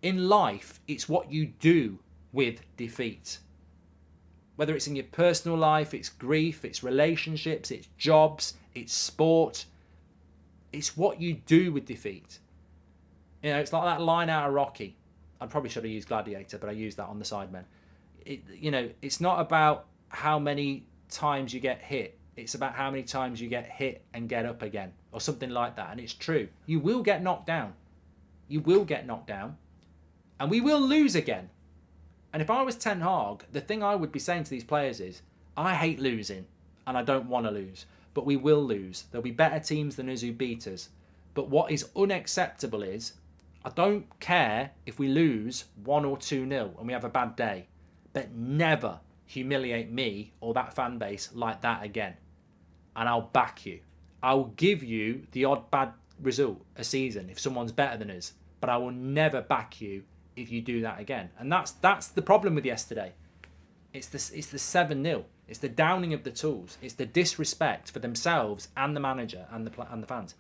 In life, it's what you do with defeat. Whether it's in your personal life, it's grief, it's relationships, it's jobs, it's sport. It's what you do with defeat. You know, it's like that line out of Rocky. I probably should have used Gladiator, but I used that on the Sidemen. You know, it's not about how many times you get hit. It's about how many times you get hit and get up again, or something like that. And it's true. You will get knocked down. You will get knocked down. And we will lose again. And if I was Ten Hag, the thing I would be saying to these players is, I hate losing, and I don't want to lose. But we will lose. There'll be better teams than us who beat us. But what is unacceptable is, I don't care if we lose 1 or 2-0 and we have a bad day. But never humiliate me or that fan base like that again. And I'll back you. I'll give you the odd bad result a season if someone's better than us. But I will never back you if you do that again. And that's the problem with yesterday. It's the 7-0. It's the downing of the tools. It's the disrespect for themselves and the manager and the fans.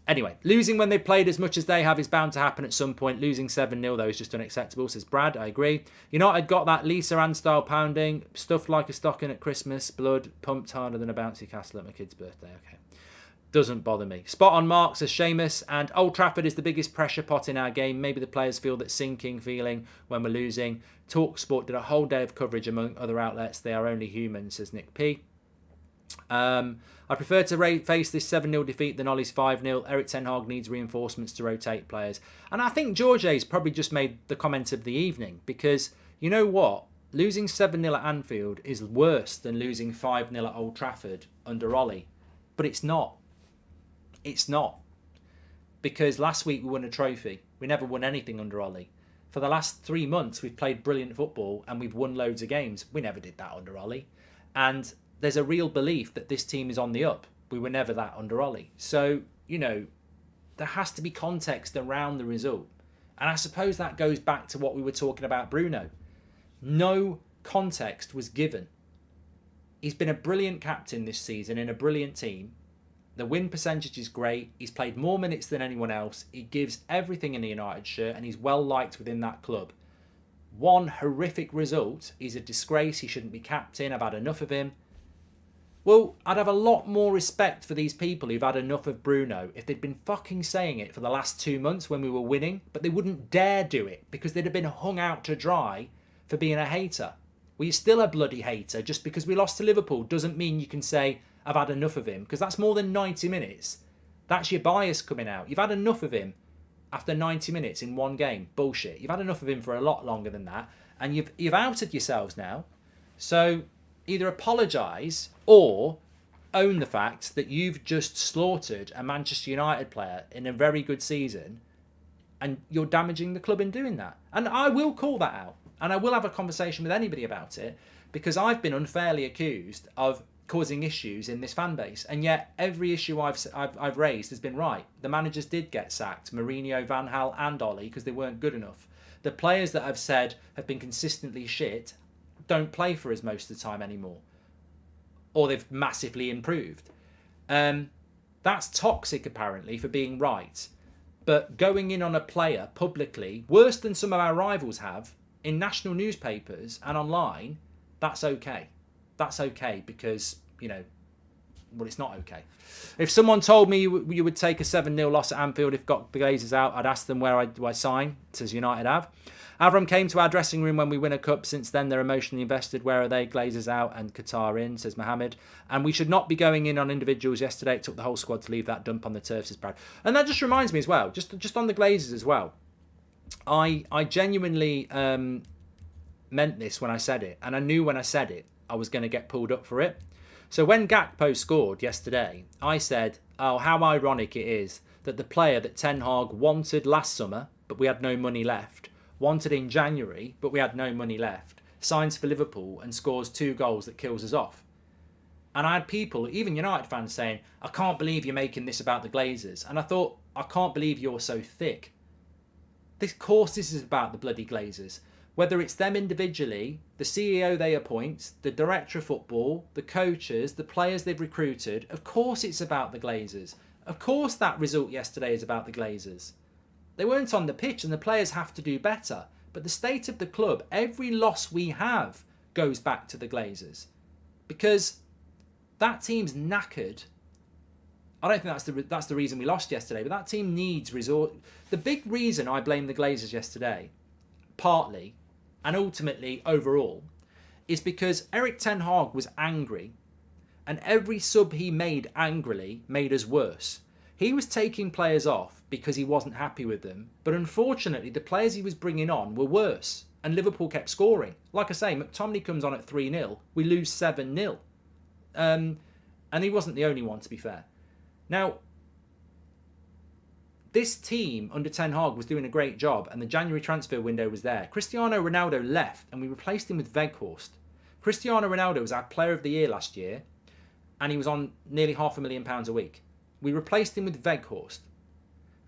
Anyway, losing when they've played as much as they have is bound to happen at some point. Losing 7-0 though is just unacceptable, says Brad. I agree. United got that Lisa Ann style pounding, stuffed like a stocking at Christmas, blood pumped harder than a bouncy castle at my kid's birthday. Okay. Doesn't bother me. Spot on Mark, says Seamus. And Old Trafford is the biggest pressure pot in our game. Maybe the players feel that sinking feeling when we're losing. TalkSport did a whole day of coverage among other outlets. They are only human, says Nick P. I prefer to face this 7-0 defeat than Ollie's 5-0. Eric Ten Hag needs reinforcements to rotate players. And I think George's probably just made the comment of the evening. Because, you know what? Losing 7-0 at Anfield is worse than losing 5-0 at Old Trafford under Ollie. But it's not. It's not. Because last week we won a trophy. We never won anything under Ollie. For the last 3 months we've played brilliant football and we've won loads of games. We never did that under Ollie. And there's a real belief that this team is on the up. We were never that under Ollie. So, you know, there has to be context around the result. And I suppose that goes back to what we were talking about Bruno. No context was given. He's been a brilliant captain this season in a brilliant team. The win percentage is great. He's played more minutes than anyone else. He gives everything in the United shirt and he's well liked within that club. One horrific result. He's a disgrace. He shouldn't be captain. I've had enough of him. Well, I'd have a lot more respect for these people who've had enough of Bruno if they'd been fucking saying it for the last 2 months when we were winning, but they wouldn't dare do it because they'd have been hung out to dry for being a hater. Well, you're still a bloody hater. Just because we lost to Liverpool doesn't mean you can say, I've had enough of him, because that's more than 90 minutes. That's your bias coming out. You've had enough of him after 90 minutes in one game. Bullshit. You've had enough of him for a lot longer than that, and you've outed yourselves now. So either apologise or own the fact that you've just slaughtered a Manchester United player in a very good season and you're damaging the club in doing that. And I will call that out. And I will have a conversation with anybody about it because I've been unfairly accused of causing issues in this fan base. And yet every issue I've raised has been right. The managers did get sacked, Mourinho, Van Gaal and Ollie, because they weren't good enough. The players that I've said have been consistently shit don't play for us most of the time anymore. Or they've massively improved. That's toxic, apparently, for being right. But going in on a player publicly, worse than some of our rivals have, in national newspapers and online, that's okay. That's okay because, you know, well, it's not okay. If someone told me you would take a 7-0 loss at Anfield if got the Glazers out, I'd ask them where do I sign, says United Av. Avram came to our dressing room when we win a cup. Since then, they're emotionally invested. Where are they? Glazers out and Qatar in, says Mohammed. And we should not be going in on individuals. Yesterday, it took the whole squad to leave that dump on the turf, says Brad. And that just reminds me as well, just on the Glazers as well. I genuinely meant this when I said it. And I knew when I said it, I was going to get pulled up for it. So when Gakpo scored yesterday, I said, oh, how ironic it is that the player that Ten Hag wanted last summer, but we had no money left, wanted in January, but we had no money left, signs for Liverpool and scores 2 goals that kills us off. And I had people, even United fans, saying, I can't believe you're making this about the Glazers. And I thought, I can't believe you're so thick. This course, this is about the bloody Glazers. Whether it's them individually, the CEO they appoint, the director of football, the coaches, the players they've recruited, of course it's about the Glazers. Of course that result yesterday is about the Glazers. They weren't on the pitch and the players have to do better. But the state of the club, every loss we have goes back to the Glazers. Because that team's knackered. I don't think that's the reason we lost yesterday, but that team needs resort. The big reason I blame the Glazers yesterday, partly, and ultimately overall, is because Erik Ten Hag was angry, and every sub he made angrily made us worse. He was taking players off because he wasn't happy with them, but unfortunately the players he was bringing on were worse, and Liverpool kept scoring. Like I say, McTominay comes on at 3-0, we lose 7-0. And he wasn't the only one, to be fair. Now, this team under Ten Hag was doing a great job, and the January transfer window was there. Cristiano Ronaldo left, and we replaced him with Weghorst. Cristiano Ronaldo was our player of the year last year, and he was on nearly £500,000 a week. We replaced him with Weghorst.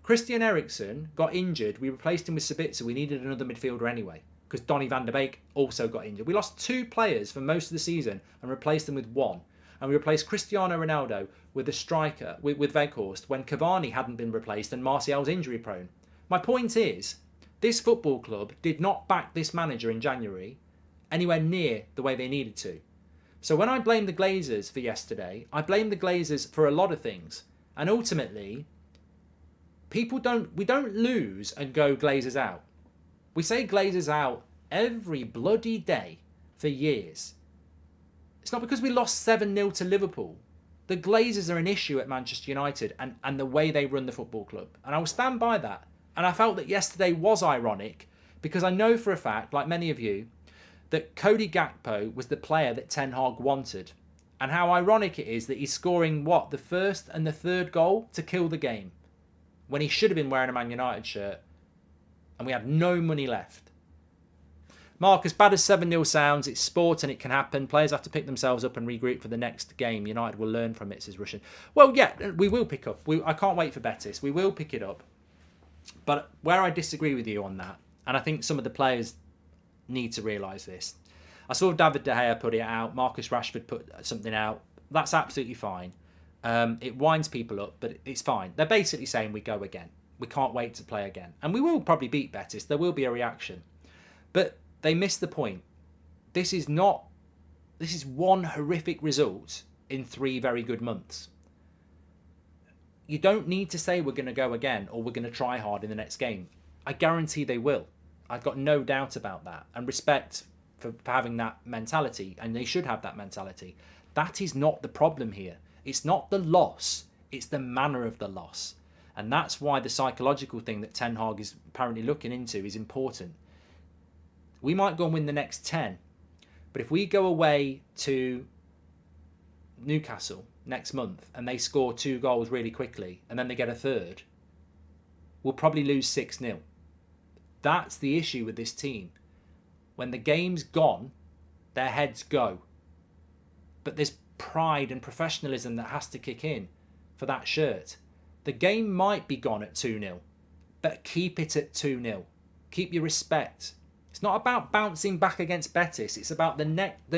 Christian Eriksen got injured. We replaced him with Sabitzer. We needed another midfielder anyway, because Donny van der Beek also got injured. We lost 2 players for most of the season and replaced them with 1. And we replaced Cristiano Ronaldo with a striker, with Weghorst, when Cavani hadn't been replaced and Martial's injury prone. My point is, this football club did not back this manager in January anywhere near the way they needed to. So when I blame the Glazers for yesterday, I blame the Glazers for a lot of things. And ultimately, we don't lose and go Glazers out. We say Glazers out every bloody day for years. It's not because we lost 7-0 to Liverpool. The Glazers are an issue at Manchester United and the way they run the football club. And I will stand by that. And I felt that yesterday was ironic because I know for a fact, like many of you, that Cody Gakpo was the player that Ten Hag wanted. And how ironic it is that he's scoring, the first and the third goal to kill the game when he should have been wearing a Man United shirt and we had no money left. Mark, as bad as 7-0 sounds, it's sport and it can happen. Players have to pick themselves up and regroup for the next game. United will learn from it, says Russian. Well, yeah, we will pick up. I can't wait for Betis. We will pick it up. But where I disagree with you on that, and I think some of the players need to realise this. I saw David De Gea put it out. Marcus Rashford put something out. That's absolutely fine. It winds people up, but it's fine. They're basically saying we go again. We can't wait to play again. And we will probably beat Betis. There will be a reaction. But they missed the point. This is one horrific result in 3 very good months. You don't need to say we're going to go again or we're going to try hard in the next game. I guarantee they will. I've got no doubt about that. And respect for having that mentality. And they should have that mentality. That is not the problem here. It's not the loss. It's the manner of the loss. And that's why the psychological thing that Ten Hag is apparently looking into is important. We might go and win the next 10. But if we go away to Newcastle next month and they score 2 goals really quickly and then they get a third, we'll probably lose 6-0. That's the issue with this team. When the game's gone, their heads go. But there's pride and professionalism that has to kick in for that shirt. The game might be gone at 2-0, but keep it at 2-0. Keep your respect. It's not about bouncing back against Betis. It's about the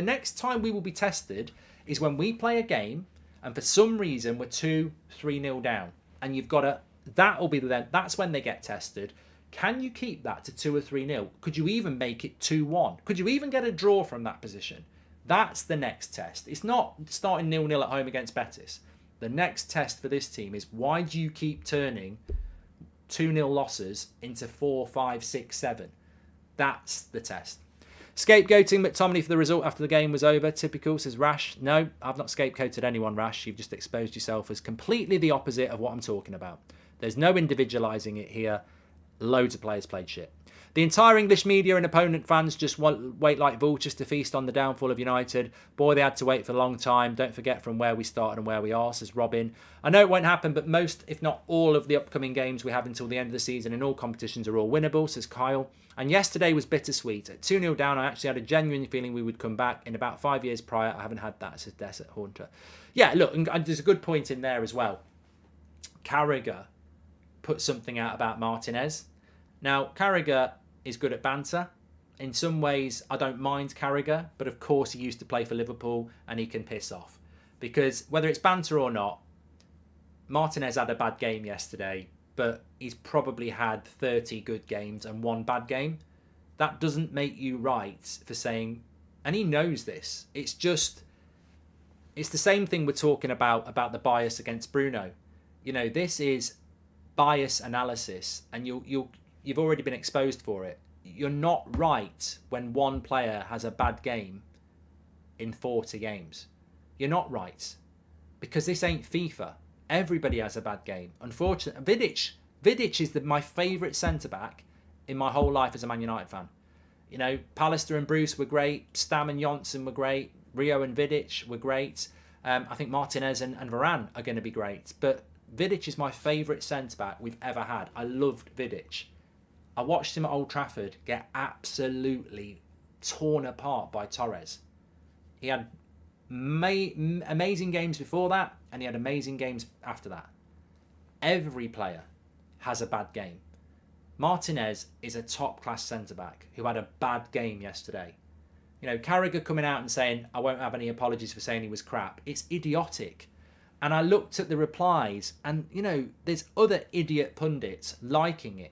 next time we will be tested is when we play a game and for some reason we're 2-3-0 down. And you've got to, that's when they get tested. Can you keep that to 2 or 3-0? Could you even make it 2-1? Could you even get a draw from that position? That's the next test. It's not starting 0-0 at home against Betis. The next test for this team is, why do you keep turning 2-0 losses into 4, 5, 6, 7? That's the test. Scapegoating McTominay for the result after the game was over. Typical, says Rash. No, I've not scapegoated anyone, Rash. You've just exposed yourself as completely the opposite of what I'm talking about. There's no individualising it here. Loads of players played shit. The entire English media and opponent fans just wait like vultures to feast on the downfall of United. Boy, they had to wait for a long time. Don't forget from where we started and where we are, says Robin. I know it won't happen, but most, if not all, of the upcoming games we have until the end of the season in all competitions are all winnable, says Kyle. And yesterday was bittersweet. At 2-0 down, I actually had a genuine feeling we would come back. In about 5 years prior, I haven't had that, says Desert Haunter. Yeah, look, and there's a good point in there as well. Carragher put something out about Martinez. Now, Carragher is good at banter. In some ways, I don't mind Carragher, but of course he used to play for Liverpool and he can piss off. Because whether it's banter or not, Martinez had a bad game yesterday, but he's probably had 30 good games and 1 bad game. That doesn't make you right for saying, and he knows this, it's the same thing we're talking about the bias against Bruno. You know, this is bias analysis, and you've already been exposed for it. You're not right when one player has a bad game in 40 games. You're not right. Because this ain't FIFA. Everybody has a bad game. Unfortunately, Vidic is my favourite centre-back in my whole life as a Man United fan. You know, Pallister and Bruce were great. Stam and Johnson were great. Rio and Vidic were great. I think Martinez and Varane are going to be great. But Vidic is my favourite centre-back we've ever had. I loved Vidic. I watched him at Old Trafford get absolutely torn apart by Torres. He had amazing games before that, and he had amazing games after that. Every player has a bad game. Martinez is a top-class centre-back who had a bad game yesterday. You know, Carragher coming out and saying, I won't have any apologies for saying he was crap. It's idiotic. And I looked at the replies, and, you know, there's other idiot pundits liking it.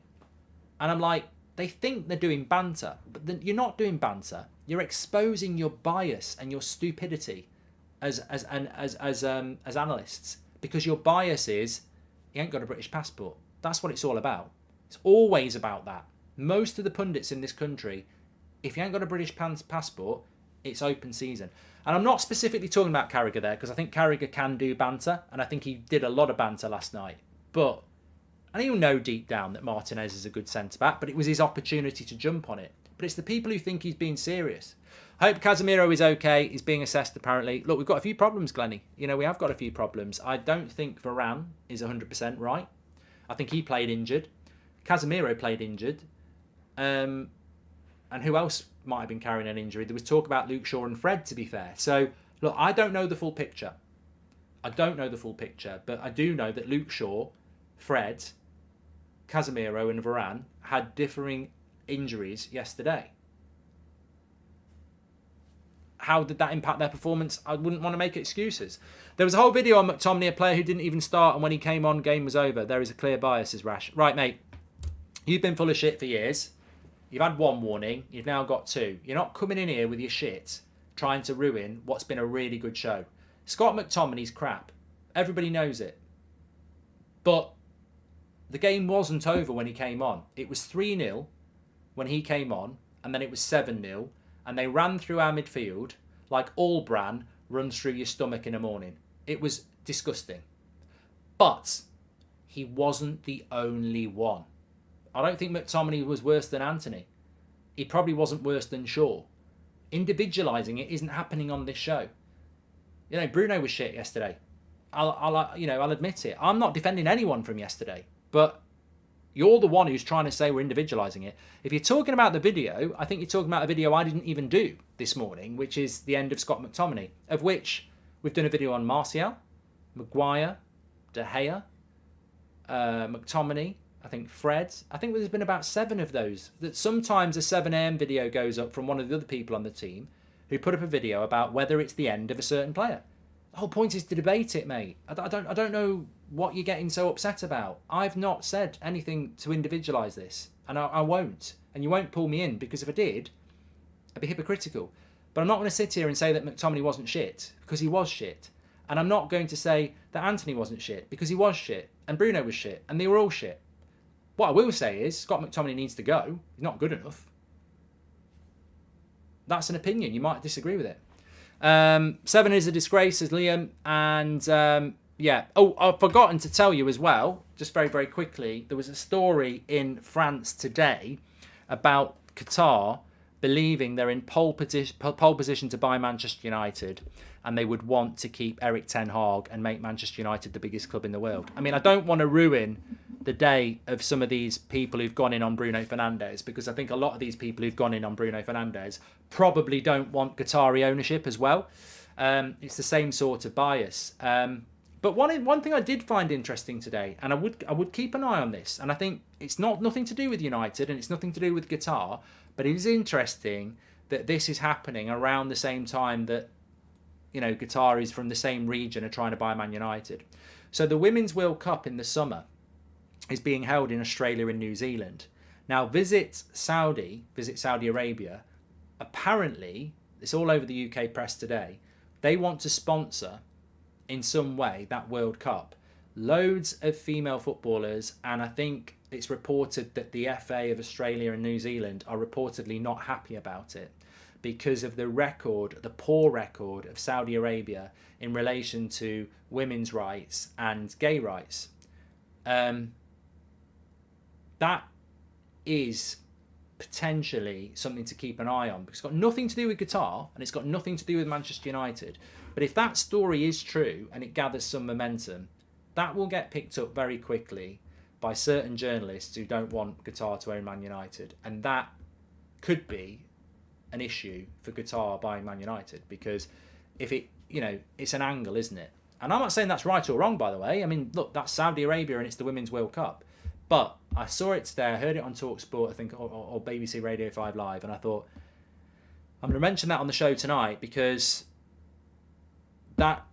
And I'm like, they think they're doing banter, but you're not doing banter. You're exposing your bias and your stupidity as analysts, because your bias is he ain't got a British passport. That's what it's all about. It's always about that. Most of the pundits in this country, if you ain't got a British passport, it's open season. And I'm not specifically talking about Carragher there, because I think Carragher can do banter, and I think he did a lot of banter last night. But and he'll know deep down that Martinez is a good centre-back, but it was his opportunity to jump on it. But it's the people who think he's being serious. I hope Casemiro is okay. He's being assessed, apparently. Look, we've got a few problems, Glennie. You know, we have got a few problems. I don't think Varane is 100% right. I think he played injured. Casemiro played injured. And who else might have been carrying an injury? There was talk about Luke Shaw and Fred, to be fair. So, look, I don't know the full picture. But I do know that Luke Shaw, Fred, Casemiro and Varane had differing injuries yesterday. How did that impact their performance? I wouldn't want to make excuses. There was a whole video on McTominay, a player who didn't even start, and when he came on, game was over. There is a clear bias, says Rash. Right, mate. You've been full of shit for years. You've had 1 warning. You've now got 2. You're not coming in here with your shit trying to ruin what's been a really good show. Scott McTominay's crap. Everybody knows it. But the game wasn't over when he came on. It was 3-0 when he came on, and then it was 7-0, and they ran through our midfield like all bran runs through your stomach in the morning. It was disgusting. But he wasn't the only one. I don't think McTominay was worse than Anthony. He probably wasn't worse than Shaw. Individualising it isn't happening on this show. You know, Bruno was shit yesterday. I'll admit it. I'm not defending anyone from yesterday, but you're the one who's trying to say we're individualising it. If you're talking about the video, I think you're talking about a video I didn't even do this morning, which is the end of Scott McTominay, of which we've done a video on Martial, Maguire, De Gea, McTominay, I think Fred. I think there's been about 7 of those. That sometimes a 7am video goes up from one of the other people on the team who put up a video about whether it's the end of a certain player. The whole point is to debate it, mate. I don't know what you're getting so upset about. I've not said anything to individualise this, and I won't. And you won't pull me in, because if I did, I'd be hypocritical. But I'm not going to sit here and say that McTominay wasn't shit, because he was shit. And I'm not going to say that Anthony wasn't shit, because he was shit. And Bruno was shit. And they were all shit. What I will say is, Scott McTominay needs to go. He's not good enough. That's an opinion. You might disagree with it. 7 is a disgrace, says Liam. And yeah. Oh, I've forgotten to tell you as well, just very, very quickly, there was a story in France today about Qatar believing they're in pole position to buy Manchester United, and they would want to keep Eric Ten Hag and make Manchester United the biggest club in the world. I mean, I don't want to ruin the day of some of these people who've gone in on Bruno Fernandes, because I think a lot of these people who've gone in on Bruno Fernandes probably don't want Qatari ownership as well. It's the same sort of bias. But one thing I did find interesting today, and I would keep an eye on this, and I think it's nothing to do with United and it's nothing to do with Qatar, but it is interesting that this is happening around the same time that, you know, Qataris from the same region are trying to buy Man United. So the Women's World Cup in the summer is being held in Australia and New Zealand. Now, Visit Saudi Arabia, apparently, it's all over the UK press today, they want to sponsor in some way that World Cup. Loads of female footballers, and I think it's reported that the FA of Australia and New Zealand are reportedly not happy about it because of the poor record of Saudi Arabia in relation to women's rights and gay rights. That is potentially something to keep an eye on, because it's got nothing to do with Qatar and it's got nothing to do with Manchester United. But if that story is true and it gathers some momentum, that will get picked up very quickly by certain journalists who don't want Qatar to own Man United. And that could be an issue for Qatar buying Man United, because if it, you know, it's an angle, isn't it? And I'm not saying that's right or wrong, by the way. I mean, look, that's Saudi Arabia and it's the Women's World Cup. But I saw it today, I heard it on TalkSport, I think, or BBC Radio 5 Live, and I thought, I'm going to mention that on the show tonight, because that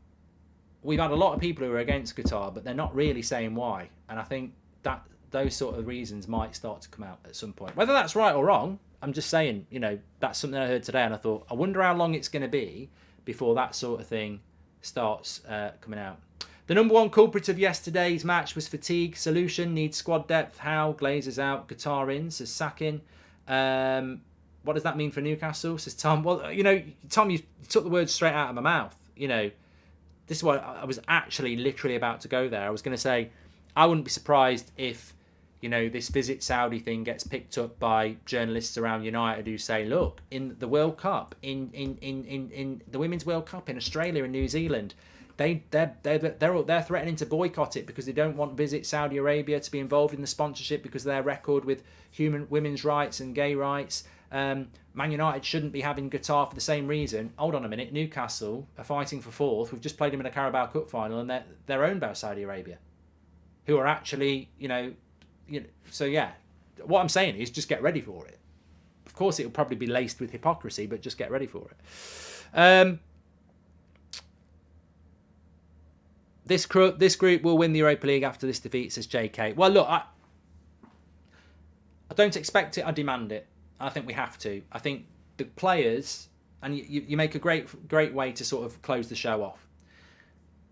we've had a lot of people who are against Qatar, but they're not really saying why. And I think that those sort of reasons might start to come out at some point. Whether that's right or wrong, I'm just saying, you know, that's something I heard today, and I thought, I wonder how long it's going to be before that sort of thing starts coming out. The number one culprit of yesterday's match was fatigue. Solution needs squad depth. How? Glazer's out. Qatar in, says Sakin. What does that mean for Newcastle, says Tom? Well, you know, Tom, you took the words straight out of my mouth. You know, this is what I was actually literally about to go there. I was going to say, I wouldn't be surprised if, you know, this Visit Saudi thing gets picked up by journalists around United who say, look, in the World Cup, in the Women's World Cup in Australia and New Zealand, they're threatening to boycott it because they don't want Visit Saudi Arabia to be involved in the sponsorship because of their record with women's rights and gay rights. Man United shouldn't be having Qatar for the same reason. Hold on a minute, Newcastle are fighting for fourth. We've just played them in a Carabao Cup final, and they're owned by Saudi Arabia, who are actually, you know. So yeah, what I'm saying is just get ready for it. Of course, it'll probably be laced with hypocrisy, but just get ready for it. This group will win the Europa League after this defeat, says JK. Well, look, I don't expect it. I demand it. I think we have to. I think the players, and you make a great way to sort of close the show off.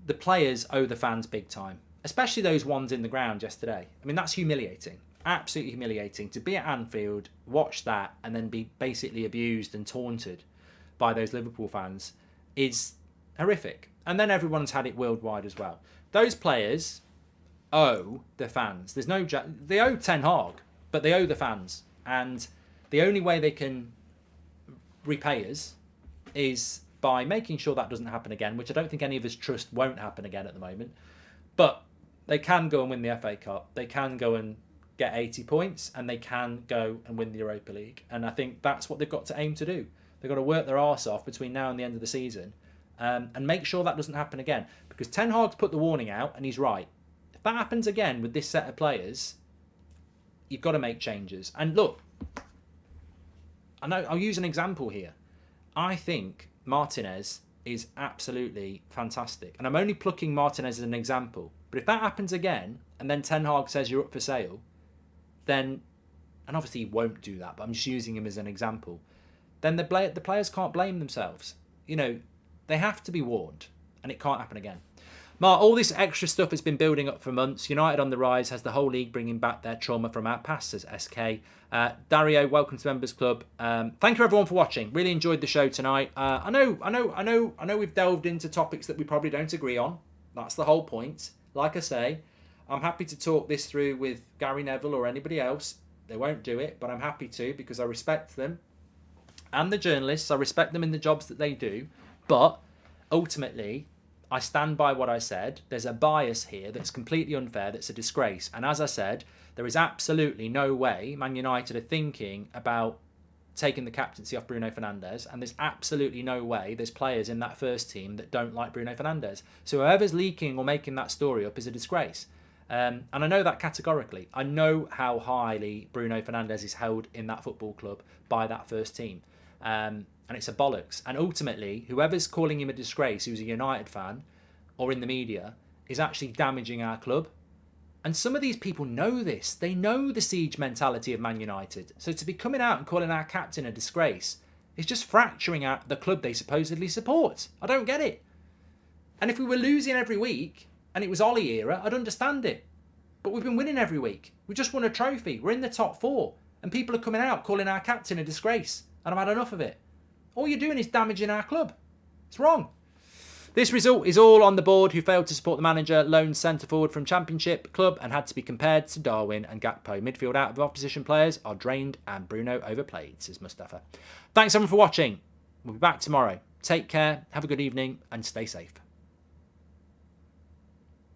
The players owe the fans big time, especially those ones in the ground yesterday. I mean, that's humiliating. Absolutely humiliating. To be at Anfield, watch that, and then be basically abused and taunted by those Liverpool fans is horrific. And then everyone's had it worldwide as well. Those players owe the fans. They owe Ten Hag, but they owe the fans. And the only way they can repay us is by making sure that doesn't happen again, which I don't think any of us trust won't happen again at the moment. But they can go and win the FA Cup. They can go and get 80 points, and they can go and win the Europa League. And I think that's what they've got to aim to do. They've got to work their arse off between now and the end of the season, and make sure that doesn't happen again. Because Ten Hag's put the warning out, and he's right. If that happens again with this set of players, you've got to make changes. And look, I know I'll use an example here. I think Martinez is absolutely fantastic. And I'm only plucking Martinez as an example. But if that happens again, and then Ten Hag says you're up for sale, then, and obviously he won't do that, but I'm just using him as an example, then the players can't blame themselves. You know, they have to be warned, and it can't happen again. Mark, all this extra stuff has been building up for months. United on the rise has the whole league bringing back their trauma from our past, says SK. Dario, welcome to Members Club. Thank you everyone for watching. Really enjoyed the show tonight. I know we've delved into topics that we probably don't agree on. That's the whole point. Like I say, I'm happy to talk this through with Gary Neville or anybody else. They won't do it, but I'm happy to because I respect them. And the journalists, I respect them in the jobs that they do. But ultimately, I stand by what I said. There's a bias here that's completely unfair, that's a disgrace. And as I said, there is absolutely no way Man United are thinking about taking the captaincy off Bruno Fernandes. And there's absolutely no way there's players in that first team that don't like Bruno Fernandes. So whoever's leaking or making that story up is a disgrace. And I know that categorically. I know how highly Bruno Fernandes is held in that football club by that first team. And it's a bollocks. And ultimately, whoever's calling him a disgrace, who's a United fan or in the media, is actually damaging our club. And some of these people know this. They know the siege mentality of Man United. So to be coming out and calling our captain a disgrace is just fracturing out the club they supposedly support. I don't get it. And if we were losing every week and it was Ollie era, I'd understand it. But we've been winning every week. We just won a trophy. We're in the top 4. And people are coming out calling our captain a disgrace. And I've had enough of it. All you're doing is damaging our club. It's wrong. This result is all on the board who failed to support the manager, lone centre-forward from Championship club and had to be compared to Darwin and Gakpo. Midfield out of opposition players are drained and Bruno overplayed, says Mustafa. Thanks everyone for watching. We'll be back tomorrow. Take care, have a good evening and stay safe.